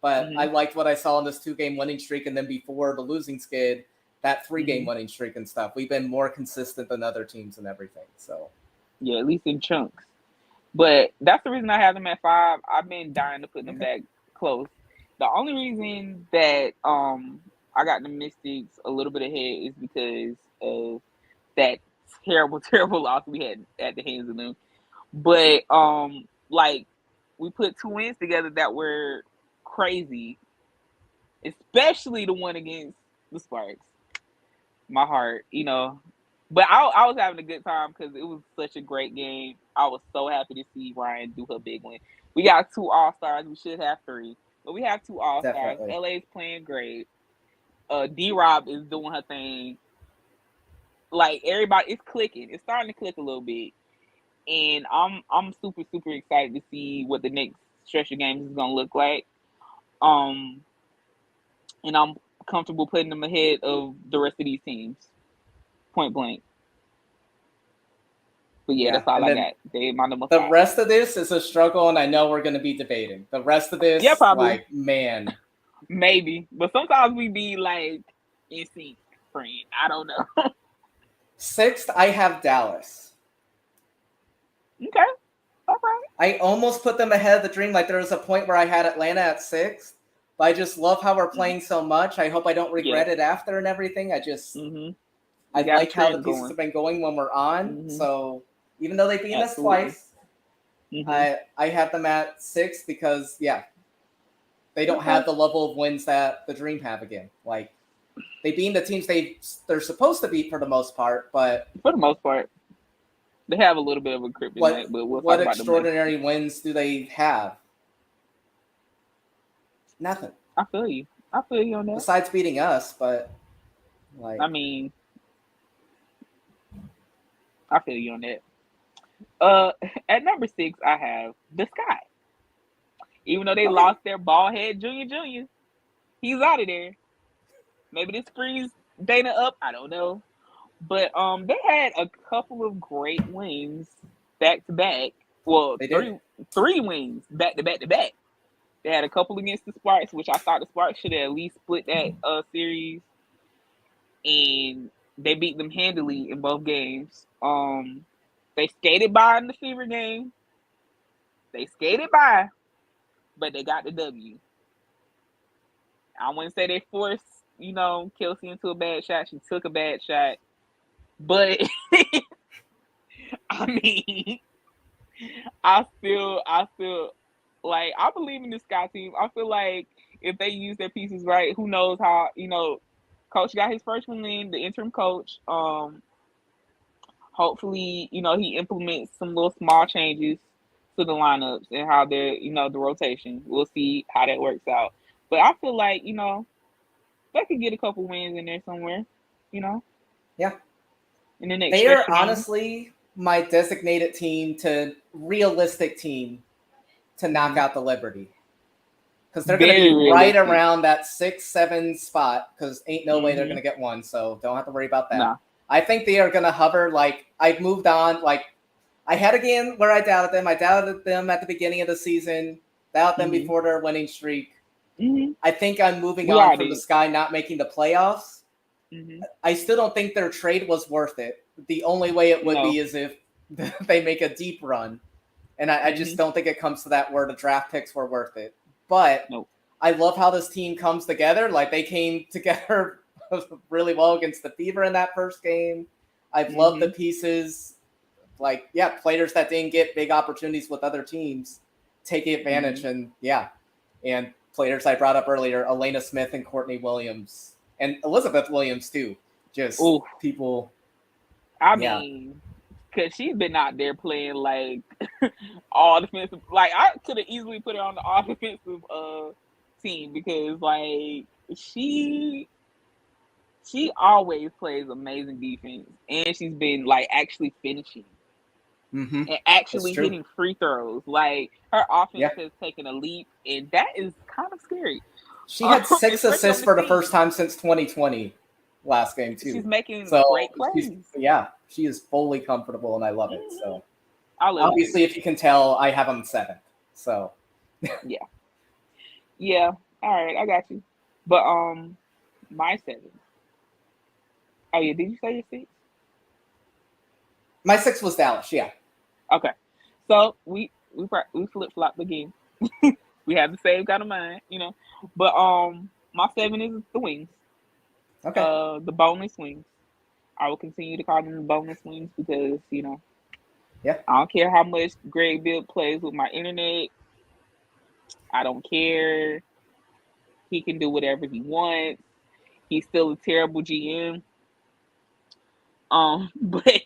But I liked what I saw in this 2-game winning streak, and then before the losing skid, that 3-game winning streak and stuff. We've been more consistent than other teams and everything. So yeah, at least in chunks. But that's the reason I have them at 5. I've been dying to put them back close. The only reason that I got the Mystics a little bit ahead is because of that terrible loss we had at the hands of them. But like, we put 2 wins together that were crazy, especially the one against the Sparks. My heart, you know. But I was having a good time because it was such a great game. I was so happy to see Ryan do her big win. We got 2 All-Stars. We should have 3. But we have 2 All-Stars. Definitely. LA's playing great. D-Rob is doing her thing. Like, everybody, it's clicking. It's starting to click a little bit. And I'm super, super excited to see what the next stretch of games is going to look like. And I'm comfortable putting them ahead of the rest of these teams. Point blank. But yeah, that's all I got. They my number 5. The rest of this is a struggle, and I know we're going to be debating. The rest of this, like, man. Maybe. But sometimes we be, like, in sync, friend. I don't know. 6th, I have Dallas. Okay. All right. I almost put them ahead of the Dream. Like, there was a point where I had Atlanta at 6th. But I just love how we're playing so much. I hope I don't regret it after and everything. I just... I like how the pieces have been going when we're on. So even though they beat us twice, I have them at 6 because, they don't have the level of wins that the Dream have again. Like, they beat the teams they're supposed to beat for the most part, but... For the most part. They have a little bit of a kryptonite, but we'll what extraordinary wins do they have? Nothing. I feel you on that. Besides beating us, but... like, I mean... I feel you on that. At number 6, I have the Sky. Even though they lost their bald head Junior, he's out of there. Maybe this frees Dana up. I don't know. But they had a couple of great wins back to back. Well, three wins back to back to back. They had a couple against the Sparks, which I thought the Sparks should have at least split that series. And they beat them handily in both games. They skated by in the Fever game. They skated by, but they got the W. I wouldn't say they forced, Kelsey into a bad shot. She took a bad shot. But, I mean, I still, like, I believe in this Sky team. I feel like if they use their pieces right, who knows how, Coach got his first one in, the interim coach. Hopefully, he implements some little small changes to the lineups and how they're, the rotation. We'll see how that works out. But I feel like, they could get a couple wins in there somewhere, Yeah. In the next they are honestly my designated realistic team to knock out the Liberty. Because they're going to be right around that 6-7 spot because ain't no way they're going to get one. So don't have to worry about that. Nah. I think they are going to hover. Like, I've moved on. Like, I had a game where I doubted them. I doubted them at the beginning of the season. Doubted them before their winning streak. I think I'm moving on from the Sky not making the playoffs. I still don't think their trade was worth it. The only way it would be is if they make a deep run. And I just don't think it comes to that where the draft picks were worth it. But I love how this team comes together. Like, they came together really well against the Fever in that first game. I've loved the pieces. Like, players that didn't get big opportunities with other teams taking advantage. And players I brought up earlier, Elena Smith and Courtney Williams. And Elizabeth Williams, too. Just people. I mean, because she's been out there playing, like, all defensive. Like, I could have easily put her on the all defensive team because, like, she always plays amazing defense. And she's been, like, actually finishing. And actually hitting free throws. Like, her offense has taken a leap, and that is kind of scary. She had 6 especially on assists the for the team. first time since 2020 last game too. She's making So great plays. she is fully comfortable, and I love it. So I love obviously, if you can tell, I have them 7th. So yeah. All right, I got you. But my 7. Oh yeah, did you say your 6? my 6 was Dallas. Yeah. Okay, so we flip flopped again. We have the same kind of mind, But my 7 is the Wings. Okay. The boneless wings. I will continue to call them the boneless wings because Yeah. I don't care how much Greg Bill plays with my internet. I don't care. He can do whatever he wants. He's still a terrible GM. But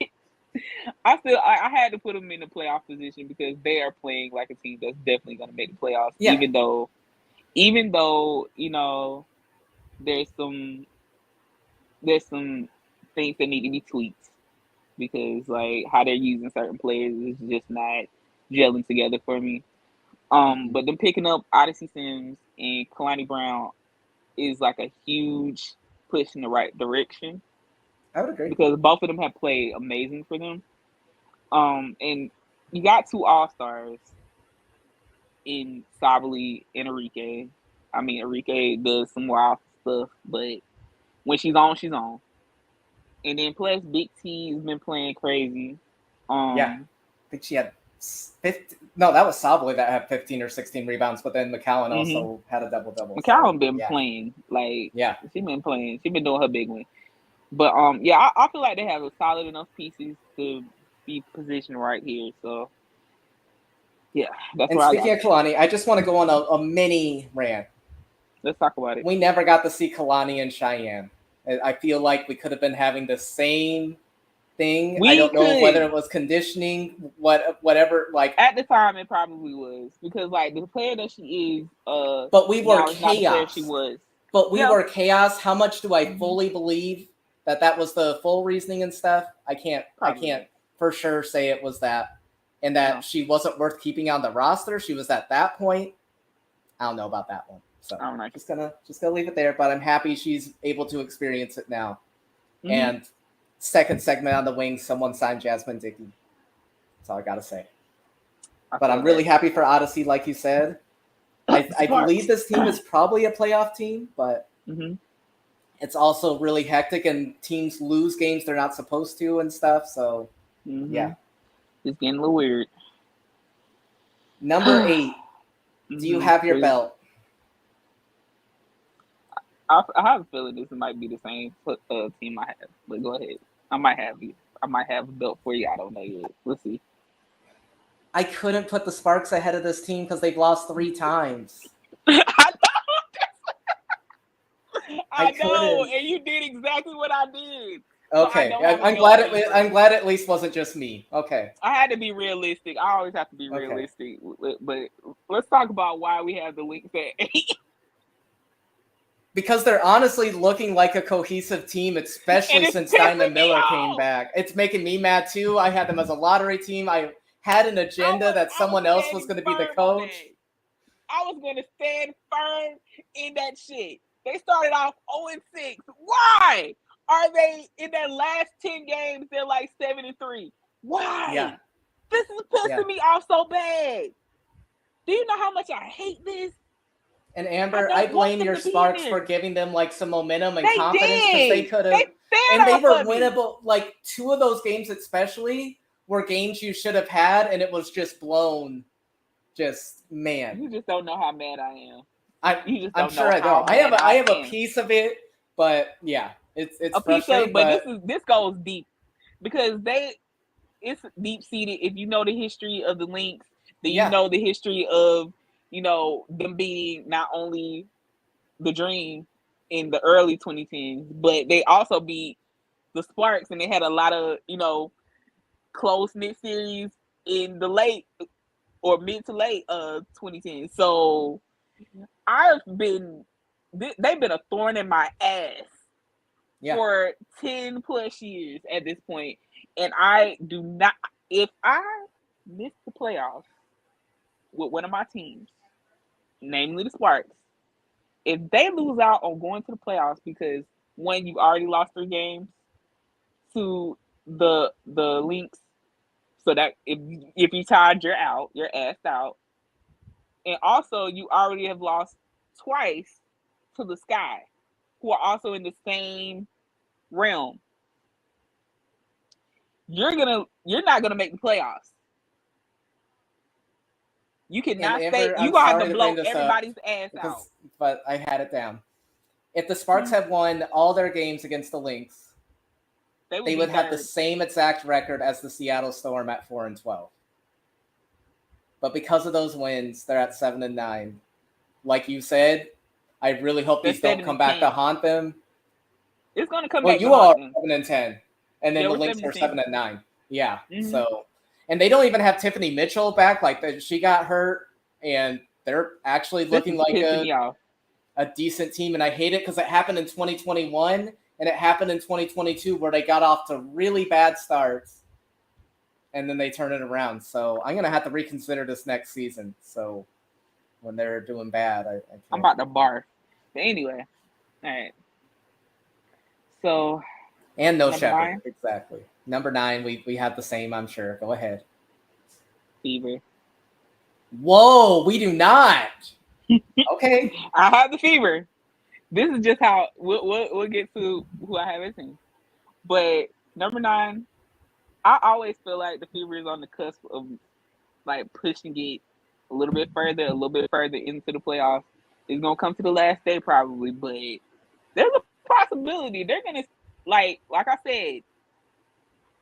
I had to put them in the playoff position because they are playing like a team that's definitely going to make the playoffs. Yeah. Even though there's some things that need to be tweaked because like how they're using certain players is just not gelling together for me. But them picking up Odyssey Sims and Kalani Brown is like a huge push in the right direction. I would agree. Because both of them have played amazing for them. And you got 2 All-Stars in Sabali and Enrique. I mean, Enrique does some wild stuff, but when she's on, she's on. And then plus Big T has been playing crazy. I think she had 15. No, that was Sabali that had 15 or 16 rebounds, but then McCowan also had a double-double. McCowan been playing. She been playing. She been doing her big one. But I feel like they have a solid enough pieces to be positioned right here. So yeah, that's and where speaking of Kalani, I just want to go on a mini rant. Let's talk about it. We never got to see Kalani and Cheyenne. I feel like we could have been having the same thing. I don't know whether it was conditioning, whatever. Like at the time, it probably was because like the player that she is. But we were chaos. She was. But we were chaos. How much do I fully believe that was the full reasoning and stuff? I can't for sure say it was that, and that she wasn't worth keeping on the roster. She was at that point. I don't know about that one. So I'm just gonna leave it there. But I'm happy she's able to experience it now. And second segment on the wings, someone signed Jasmine Dickey. That's all I gotta say. But I'm really happy for Odyssey, like you said. I believe this team is probably a playoff team, but it's also really hectic, and teams lose games they're not supposed to and stuff. So yeah, it's getting a little weird. Number 8. Do you have your belt? I have a feeling this might be the same team I have, but go ahead. I might have a belt for you. I don't know yet. We'll see. I couldn't put the Sparks ahead of this team because they've lost 3 times. I know, and you did exactly what I did. Okay, I'm glad at least wasn't just me. Okay, I had to be realistic. I always have to be realistic. But let's talk about why we have the Lynx at 8. Because they're honestly looking like a cohesive team, especially since Diamond Miller came back. It's making me mad too. I had them as a lottery team. I had an agenda that someone else was going to be the coach. I was going to stand firm in that shit. They started off 0-6. Why are they in their last 10 games? They're like 7-3. Why? Yeah. This is pissing me off so bad. Do you know how much I hate this? And Amber, I blame your Sparks for giving them like some momentum and confidence because they could have, and they were winnable. Like 2 of those games, especially, were games you should have had, and it was just blown. Just man, you just don't know how mad I am. I'm sure I don't. I have a piece of it, but yeah, it's a piece of it. But this goes deep because it's deep seated. If you know the history of the Lynx, then you know the history of them being not only the Dream in the early 2010s, but they also beat the Sparks, and they had a lot of close-knit series in the late or mid to late 2010s. So they've been a thorn in my ass for 10 plus years at this point, and I do not. If I miss the playoffs with one of my teams, namely the Sparks, if they lose out on going to the playoffs because one, you already lost 3 games to the Lynx, so that if you tied, you're out, you're assed out, and also you already have lost twice to the Sky, who are also in the same realm. You're not gonna make the playoffs. You cannot stay. You I'm gonna have sorry to to blow bring this everybody's up ass out. but I had it down. If the Sparks had won all their games against the Lynx, they would have the same exact record as the Seattle Storm at 4-12. But because of those wins, they're at 7-9. Like you said, I really hope these don't come back to haunt them. It's gonna come well, back. You to are haunt them. 7-10, and then Yeah, the we're Lynx are 7-9. Yeah, so, and they don't even have Tiffany Mitchell back. Like she got hurt, and they're actually looking like a decent team. And I hate it because it happened in 2021, and it happened in 2022 where they got off to really bad starts, and then they turn it around. So I'm gonna have to reconsider this next season. So when they're doing bad, I can't. I'm about to barf. But anyway, all right. So. And no Shepherd, exactly. Number 9, we have the same, I'm sure. Go ahead. Fever. Whoa, we do not. Okay. I have the Fever. This is just how we'll get to who I have as team. But number 9, I always feel like the Fever is on the cusp of like pushing it a little bit further into the playoffs. It's gonna come to the last day probably, but there's a possibility they're gonna like I said,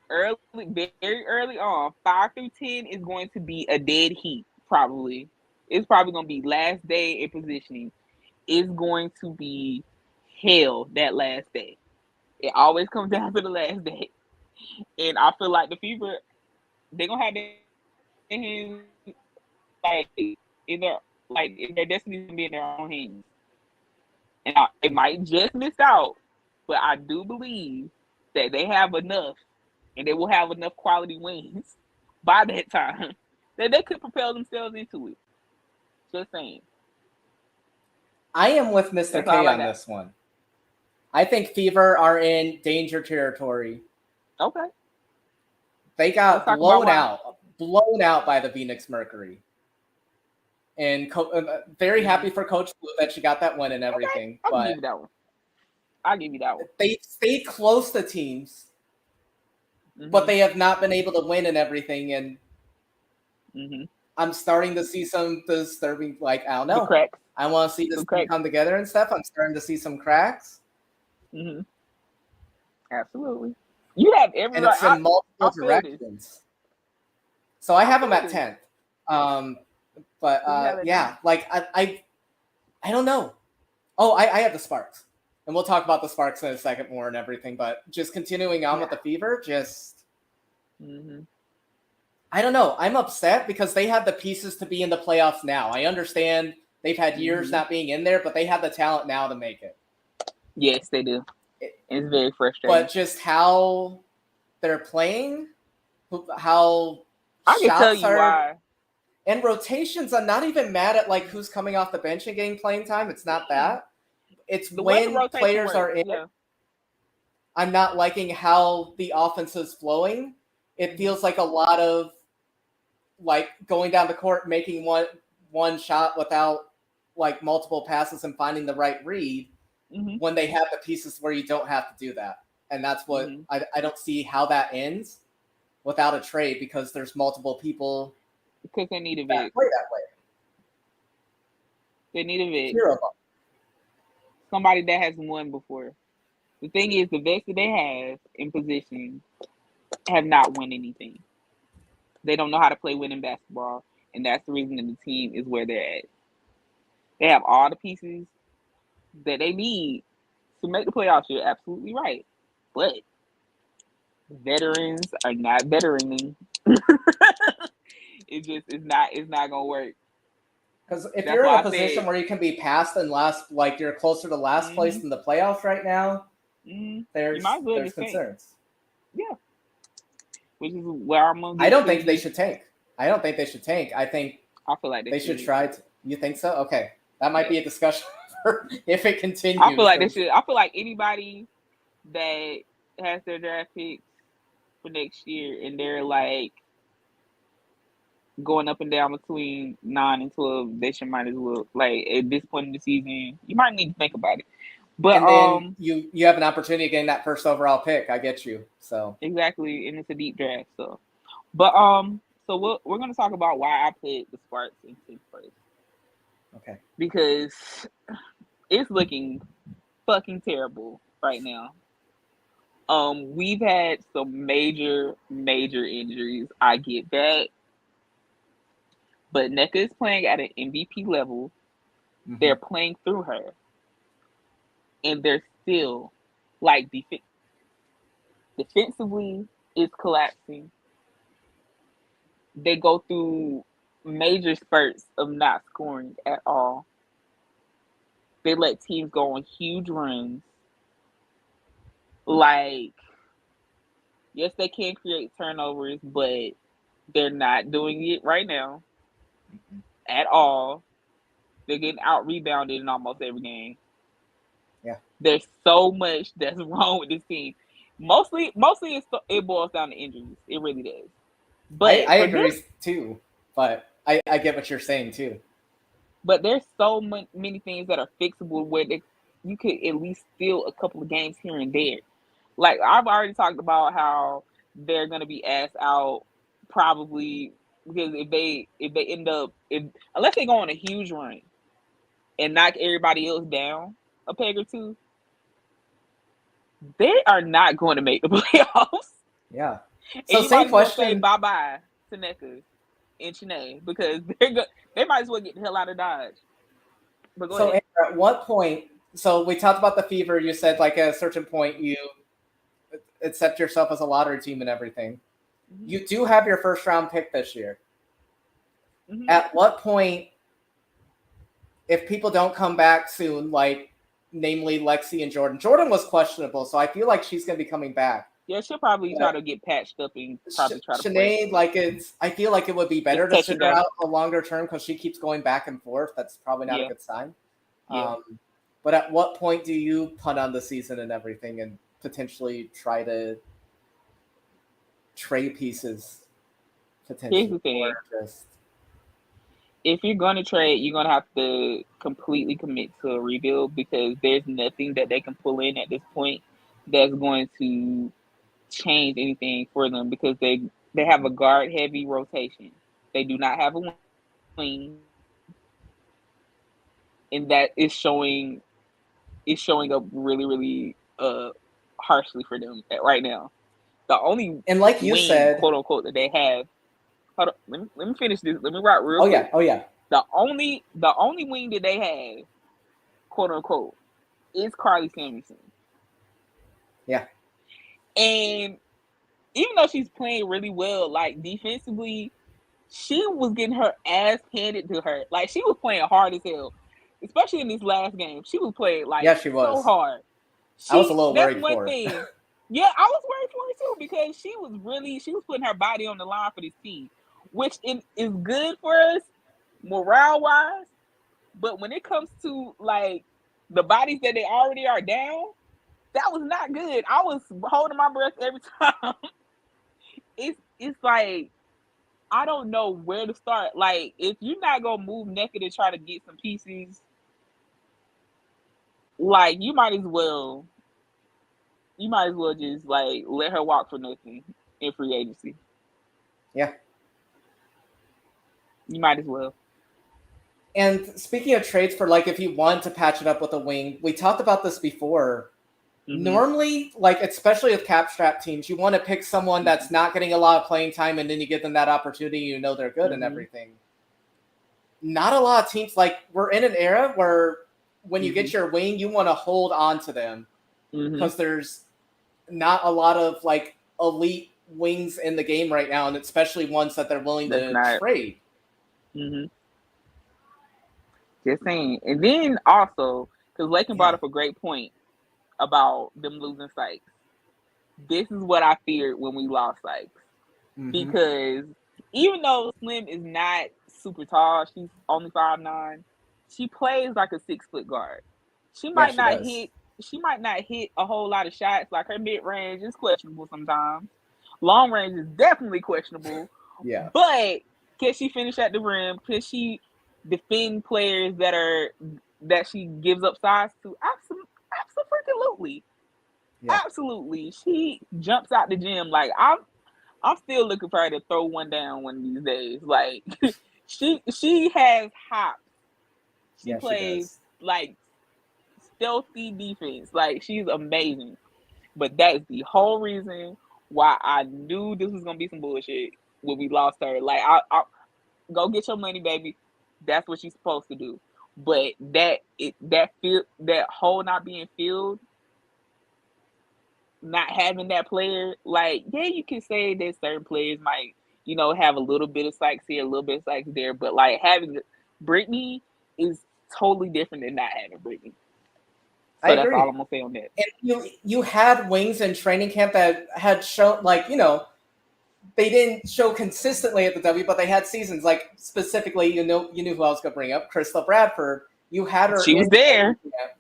very early on, 5 through 10 is going to be a dead heat. Probably, it's probably going to be last day in positioning. It's going to be hell that last day. It always comes down to the last day, and I feel like the Fever, they're gonna have their hands in their destiny gonna be in their own hands, and they might just miss out, but I do believe that they have enough. And they will have enough quality wins by that time that they could propel themselves into it. Just saying. I am with Mr. K on this one. I think Fever are in danger territory. Okay. They got blown out by the Phoenix Mercury. And very happy for Coach Blue that she got that win and everything. Okay. I'll give you that one. They stayed close to teams. But they have not been able to win and everything, and I'm starting to see some disturbing, I don't know. Cracks. I want to see this team come together and stuff. I'm starting to see some cracks. Absolutely. You have every and it's in multiple directions. So I have them at 10th. I don't know. Oh, I have the Sparks. And we'll talk about the Sparks in a second more and everything, but just continuing on with the Fever, I don't know. I'm upset because they have the pieces to be in the playoffs now. I understand they've had years not being in there, but they have the talent now to make it. Yes, they do. It's very frustrating. But just how they're playing, how I can tell you why. And rotations, I'm not even mad at who's coming off the bench and getting playing time. It's not that. It's when players are in. Yeah. I'm not liking how the offense is flowing. It feels like a lot of going down the court, making one shot without multiple passes and finding the right read when they have the pieces where you don't have to do that. And that's what I don't see how that ends without a trade because there's multiple people. Because they need a Play that way. They need a vet. Zero of them. Somebody that has won before. The thing is, the vets that they have in position have not won anything. They don't know how to play winning basketball, and that's the reason that the team is where they're at. They have all the pieces that they need to make the playoffs. You're absolutely right. But veterans are not veteraning. It's not gonna work. Because if you're in a position where you can be passed and last, you're closer to last place in the playoffs right now, there's concerns. Yeah. Which is where I'm going to I don't think they should tank. I think I feel like they should try to. You think so? Okay. That might be a discussion more if it continues. I feel like they should. I feel like anybody that has their draft picks for next year and they're like going up and down between 9 and 12, they should might as well, like, at this point in the season, you might need to think about it. But and then you have an opportunity of getting that first overall pick. I get you. So exactly, and it's a deep draft. So, but so we're gonna talk about why I put the Sparks in 10th place. Okay. Because it's looking fucking terrible right now. We've had some major injuries. I get that. But Nneka is playing at an MVP level. Mm-hmm. They're playing through her. And they're still, like, defensively, it's collapsing. They go through major spurts of not scoring at all. They let teams go on huge runs. Like, yes, they can create turnovers, but they're not doing it right now at all. They're getting out-rebounded in almost every game. Yeah. There's so much that's wrong with this team. Mostly it boils down to injuries. It really does. But I agree too. But I get what you're saying too. But there's so many things that are fixable where you could at least steal a couple of games here and there. Like, I've already talked about how they're going to be asked out probably because if they end up, unless they go on a huge run and knock everybody else down a peg or two, they are not going to make the playoffs. Yeah. So and same question. Say bye-bye to Nneka and Chine because they might as well get the hell out of Dodge. But go ahead. At what point? So we talked about the fever. You said like at a certain point you accept yourself as a lottery team and everything. Mm-hmm. You do have your first round pick this year. Mm-hmm. At what point, if people don't come back soon, like namely Lexi and Jordan was questionable, so I feel like she's going to be coming back. Yeah, she'll probably try to get patched up and probably try to play. Like I feel like it would be better to figure out a longer term because she keeps going back and forth. That's probably not a good sign. Yeah. But at what point do you punt on the season and everything and potentially try to trade pieces? Potentially. Here's the thing. If you're going to trade, you're going to have to completely commit to a rebuild because there's nothing that they can pull in at this point that's going to change anything for them because they have a guard heavy rotation. They do not have a wing, and that is showing up really harshly for them right now. The only and like you said, quote unquote, that they have. Hold on, let me finish this. Let me write real quick. Oh yeah. The only wing that they have, quote unquote, is Carly Samuelson. Yeah. And even though she's playing really well, like defensively, she was getting her ass handed to her. Like she was playing hard as hell, especially in this last game. She was playing she was so hard. I was a little worried for her. Thing. Yeah, I was worried for her too because she was putting her body on the line for this team, which is good for us morale wise. But when it comes to like the bodies that they already are down, that was not good. I was holding my breath every time. It's like I don't know where to start. Like if you're not gonna move Nneka to try to get some pieces, like you might as well just like let her walk for nothing in free agency. Yeah. You might as well. And speaking of trades for like if you want to patch it up with a wing, we talked about this before. Mm-hmm. Normally, like especially with cap strap teams, you want to pick someone that's not getting a lot of playing time and then you give them that opportunity, you know they're good and everything. Not a lot of teams, like we're in an era where when you get your wing, you want to hold on to them because there's not a lot of like elite wings in the game right now, and especially ones that they're willing to trade. Just saying. And then also, because Lakin brought up a great point about them losing Sykes. This is what I feared when we lost Sykes. Because even though Slim is not super tall, she's only 5'9", she plays like a 6-foot guard. She Yeah, might she not does. hit. She might not hit a whole lot of shots. Like her mid range is questionable sometimes. Long range is definitely questionable. Yeah. But can she finish at the rim? Can she defend players that she gives up size to? Absolutely. Yeah. Absolutely. She jumps out the gym. Like I'm still looking for her to throw one down one of these days. Like she has hops. She Yeah, she plays does. like stealthy defense. Like she's amazing. But that is the whole reason why I knew this was gonna be some bullshit when we lost her. Like I go get your money, baby. That's what she's supposed to do. But that hole not being filled, not having that player, like, yeah, you can say that certain players might, have a little bit of Sykes here, a little bit of Sykes there, but like having Brittany is totally different than not having Brittany. I So that's all agree. I'm gonna say on that. And you had wings in training camp that had shown, like, they didn't show consistently at the W, but they had seasons. Like, specifically, you knew who I was going to bring up, Crystal Bradford. You had her She was in training there. camp,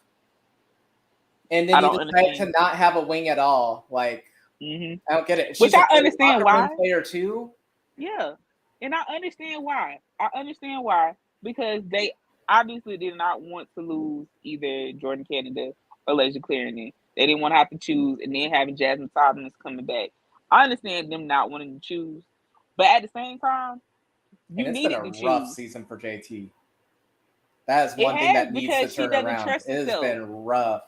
and then I you don't decided to understand. not have a wing at all. Like, I don't get it. Which She's a I great understand locker room why. player too. Yeah. And I understand why. Because they obviously did not want to lose either Jordan Canada or Leisure Clarendon. They didn't want to have to choose, and then having Jasmine Thomas coming back. I understand them not wanting to choose. But at the same time, And you it's been needed a to rough choose. season for JT. That is It one thing has that needs to because she turn doesn't around. trust It has herself. been rough.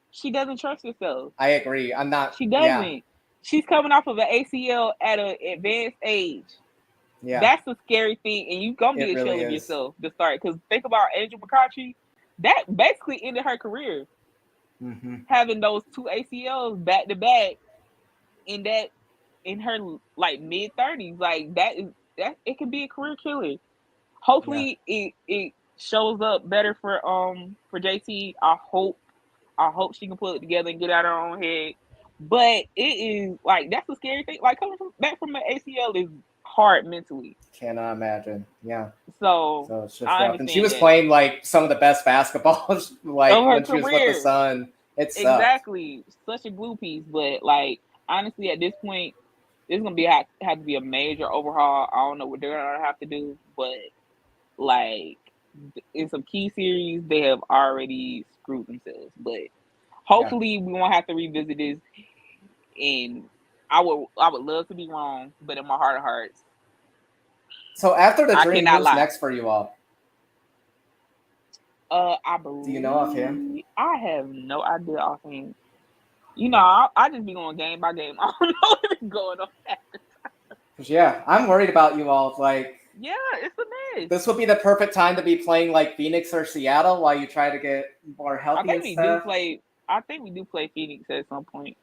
She doesn't trust herself. I agree. I'm not. She Yeah. doesn't. She's coming off of an ACL at an advanced age. Yeah. That's a scary thing, and you're gonna be It a shell really of is. yourself to start. Because think about Angel McCoughtry, that basically ended her career, having those two ACLs back to back in her like mid 30s. Like that it can be a career killer. Hopefully, it shows up better for JT. I hope she can pull it together and get out of her own head. But it is like that's a scary thing. Like coming back from an ACL is hard mentally. Cannot imagine. Yeah. So So it's just I rough. And she understand was that. playing like some of the best basketball, Of like her when she was with the career. Sun. It sucked. Exactly. Such a glue piece. But like honestly at this point, it's gonna have to be a major overhaul. I don't know what they're gonna have to do, but like in some key series they have already screwed themselves. But hopefully we won't have to revisit this, and I would love to be wrong, but in my heart of hearts, So after the I Dream, cannot who's lie. next for you all? I Do you know offhand? believe I have no idea offhand. I just be going game by game. I don't know what's going on. Because yeah, I'm worried about you all. Like, Yeah, it's a mess. this would be the perfect time to be playing like Phoenix or Seattle while you try to get more healthy and stuff. I think we do play Phoenix at some point,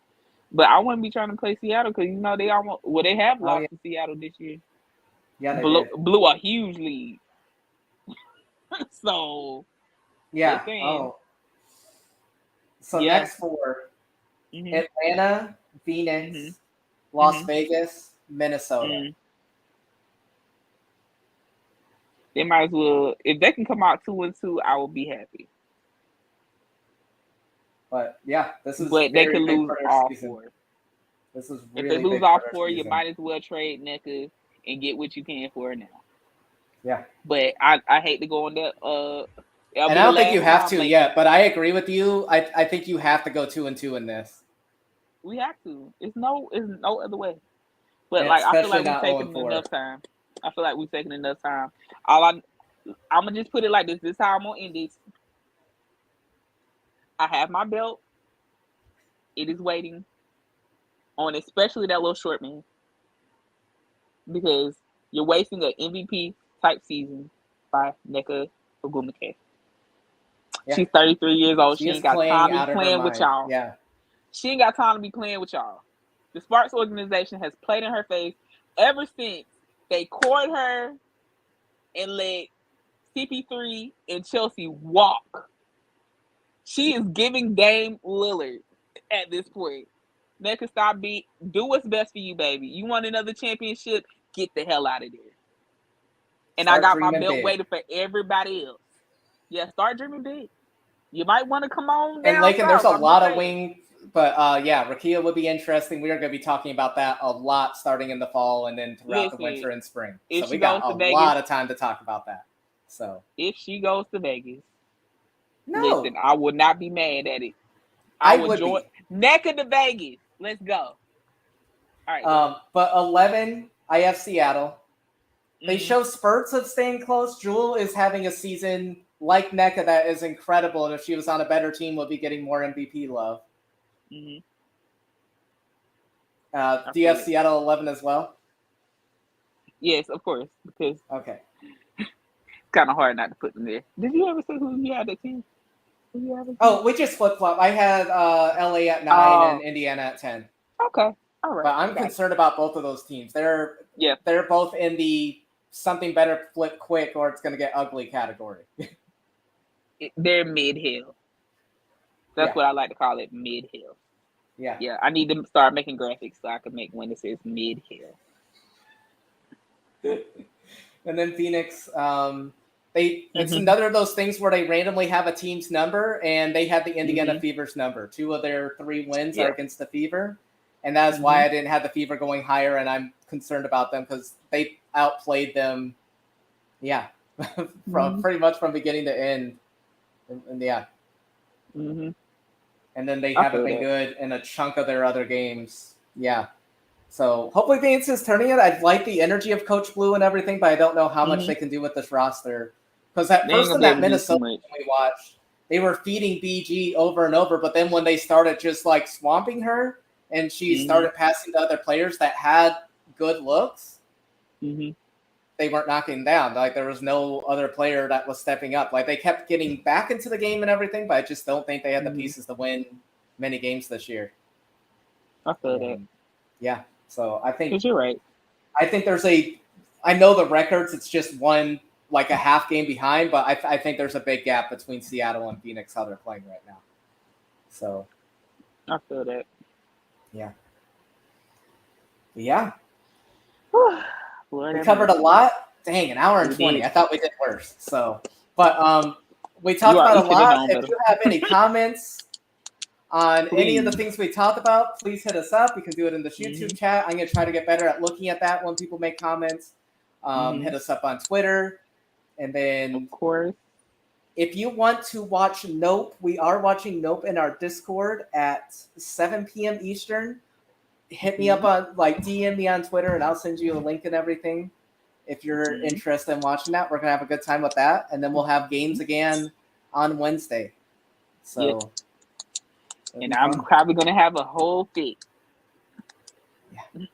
but I wouldn't be trying to play Seattle because they have Oh lost yeah, to Seattle this year. yeah, they did. Blew a huge lead. So Yeah. just saying, Oh, so yeah. next four: Mhm. Atlanta, Mhm. Phoenix, Las Mhm. Vegas, Minnesota. Mhm. They might as well if they can come out 2-2, I will be happy. But yeah, this is But they very could big lose for their all season. four. This is If they really lose big for all their four, you season. might as well trade NECA and get what you can for it now. Yeah. But I hate to go on that. It'll And be I the don't think you last have time, to ladies. yet, but I agree with you. I think you have to go 2-2 in this. We have to. It's no other way. But And like I feel especially like we've not taken 0-4. enough time. I feel like we've taken enough time. I'm gonna just put it like this. This is how I'm gonna end this. I have my belt. It is waiting on especially that little short man. Because you're wasting an MVP type season by NECA Ogumake. Yeah. She's 33 years old. She She is ain't got playing time to be out of her playing with mind. y'all. Yeah. She ain't got time to be playing with y'all. The Sparks organization has played in her face ever since they courted her and let CP3 and Chelsea walk. She is giving Dame Lillard at this point. NECA, do what's best for you, baby. You want another championship? Get the hell out of there. And I Start got my dreaming belt big. waiting for everybody else. Yeah, start dreaming big. You might want to come on down. And Lakin, there's a south, lot of wing, but yeah, Rakia would be interesting. We are going to be talking about that a lot starting in the fall and then throughout the winter and spring. So we got a lot of time to talk about that. So if she goes to Vegas, no, listen, I would not be mad at it. I would join neck of the Vegas. Let's go. All right. But 11, I have Seattle. They show spurts of staying close. Jewel is having a season like NECA that is incredible, and if she was on a better team, would be getting more MVP love. Mm-hmm. Do you have Seattle 11 as well? Yes, of course. Because okay, it's kind of hard not to put them there. Did you ever say who you had the team? Oh, we just flip flop. I had LA at 9 and Indiana at 10. Okay, all right. But I'm concerned about both of those teams. They're both in the something better flip quick or it's going to get ugly category. They're mid-hill. That's what I like to call it, mid-hill. Yeah. Yeah, I need to start making graphics so I can make one that says mid-hill. And then Phoenix, it's another of those things where they randomly have a team's number and they have the Indiana Fever's number. 2 of their 3 wins are against the Fever. And that is why I didn't have the Fever going higher, and I'm concerned about them because they outplayed them, from pretty much from beginning to end. And and then they haven't been good in a chunk of their other games. Yeah. So hopefully Phoenix is turning it. I like the energy of Coach Blue and everything, but I don't know how much they can do with this roster. Because at first in that Minnesota game we watched, they were feeding BG over and over, but then when they started just like swamping her and she started passing to other players that had good looks, they weren't knocking down. Like there was no other player that was stepping up. Like they kept getting back into the game and everything, but I just don't think they had the pieces to win many games this year. I feel that. Yeah. So I think you're right. I think I know the records, it's just one like a half game behind, but I think there's a big gap between Seattle and Phoenix, how they're playing right now. So I feel that. Yeah. Yeah. We covered a lot. Dang, an hour and 20. I thought we did worse. So, but we talked about a lot. If you have any comments on any of the things we talked about, please hit us up. You can do it in the YouTube chat. I'm going to try to get better at looking at that when people make comments. Hit us up on Twitter. And then, of course, if you want to watch Nope, we are watching Nope in our Discord at 7 p.m. Eastern. Hit me up on, DM me on Twitter, and I'll send you a link and everything. If you're interested in watching that, we're going to have a good time with that. And then we'll have games again on Wednesday. So, and I'm probably going to have a whole fit. Yeah.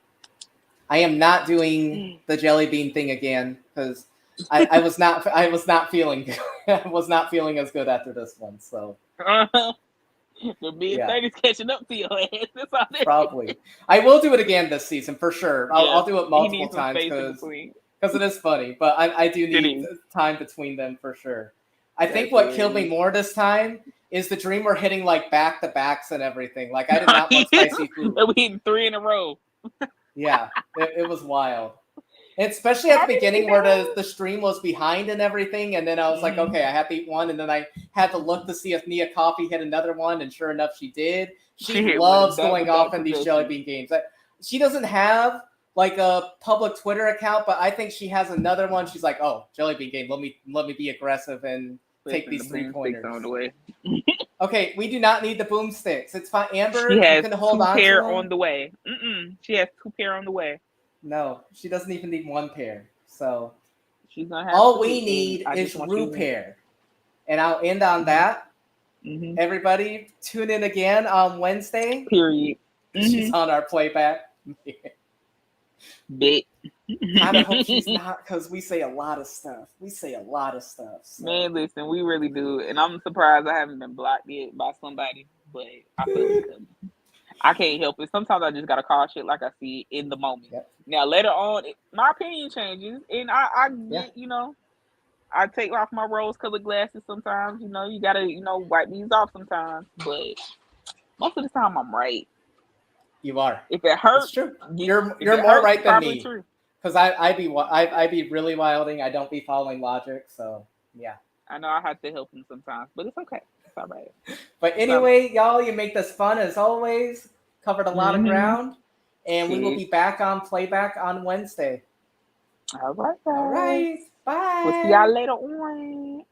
I am not doing the jelly bean thing again because I was not feeling I was not feeling as good after this one. So the mid-30s catching up to your ass. That's all probably. I will do it again this season for sure. I'll do it multiple times because it is funny. But I do need time between them for sure. I think what killed me more this time is the dream we're hitting like back-to-backs and everything. Like I did not want spicy food. We hitting 3 in a row. Yeah, it was wild. And especially at the beginning where the stream was behind and everything. And then I was like, okay, I have to eat one. And then I had to look to see if Nia Coffee hit another one. And sure enough, she did. She loves going off in these Jelly Bean games. She doesn't have like a public Twitter account, but I think she has another one. She's like, oh, Jelly Bean game. Let me be aggressive and take these 3-pointers. On the way. Okay, we do not need the boomsticks. It's fine. Amber, she has you can hold on to them. 2 pair on the way. She has 2 pair on the way. No, she doesn't even need 1 pair. So she's gonna have all we need is Rue pair. And I'll end on that. Everybody, tune in again on Wednesday. Period. She's on our playback. Bit. Kind of hope she's not, because we say a lot of stuff. So. Man, listen, we really do. And I'm surprised I haven't been blocked yet by somebody, but I feel it's coming. I can't help it. Sometimes I just gotta call shit like I see it in the moment. Yep. Now later on, my opinion changes, and I get, I take off my rose-colored glasses sometimes. You gotta, wipe these off sometimes. But most of the time, I'm right. You are. If it hurts, it's true. You're more right than me. Because I be really wilding. I don't be following logic. So yeah. I know I have to help him sometimes, but it's okay. all right. But anyway, y'all, you make this fun as always. Covered a lot of ground. And we will be back on Playback on Wednesday. All right, guys. All right. Bye. We'll see y'all later on.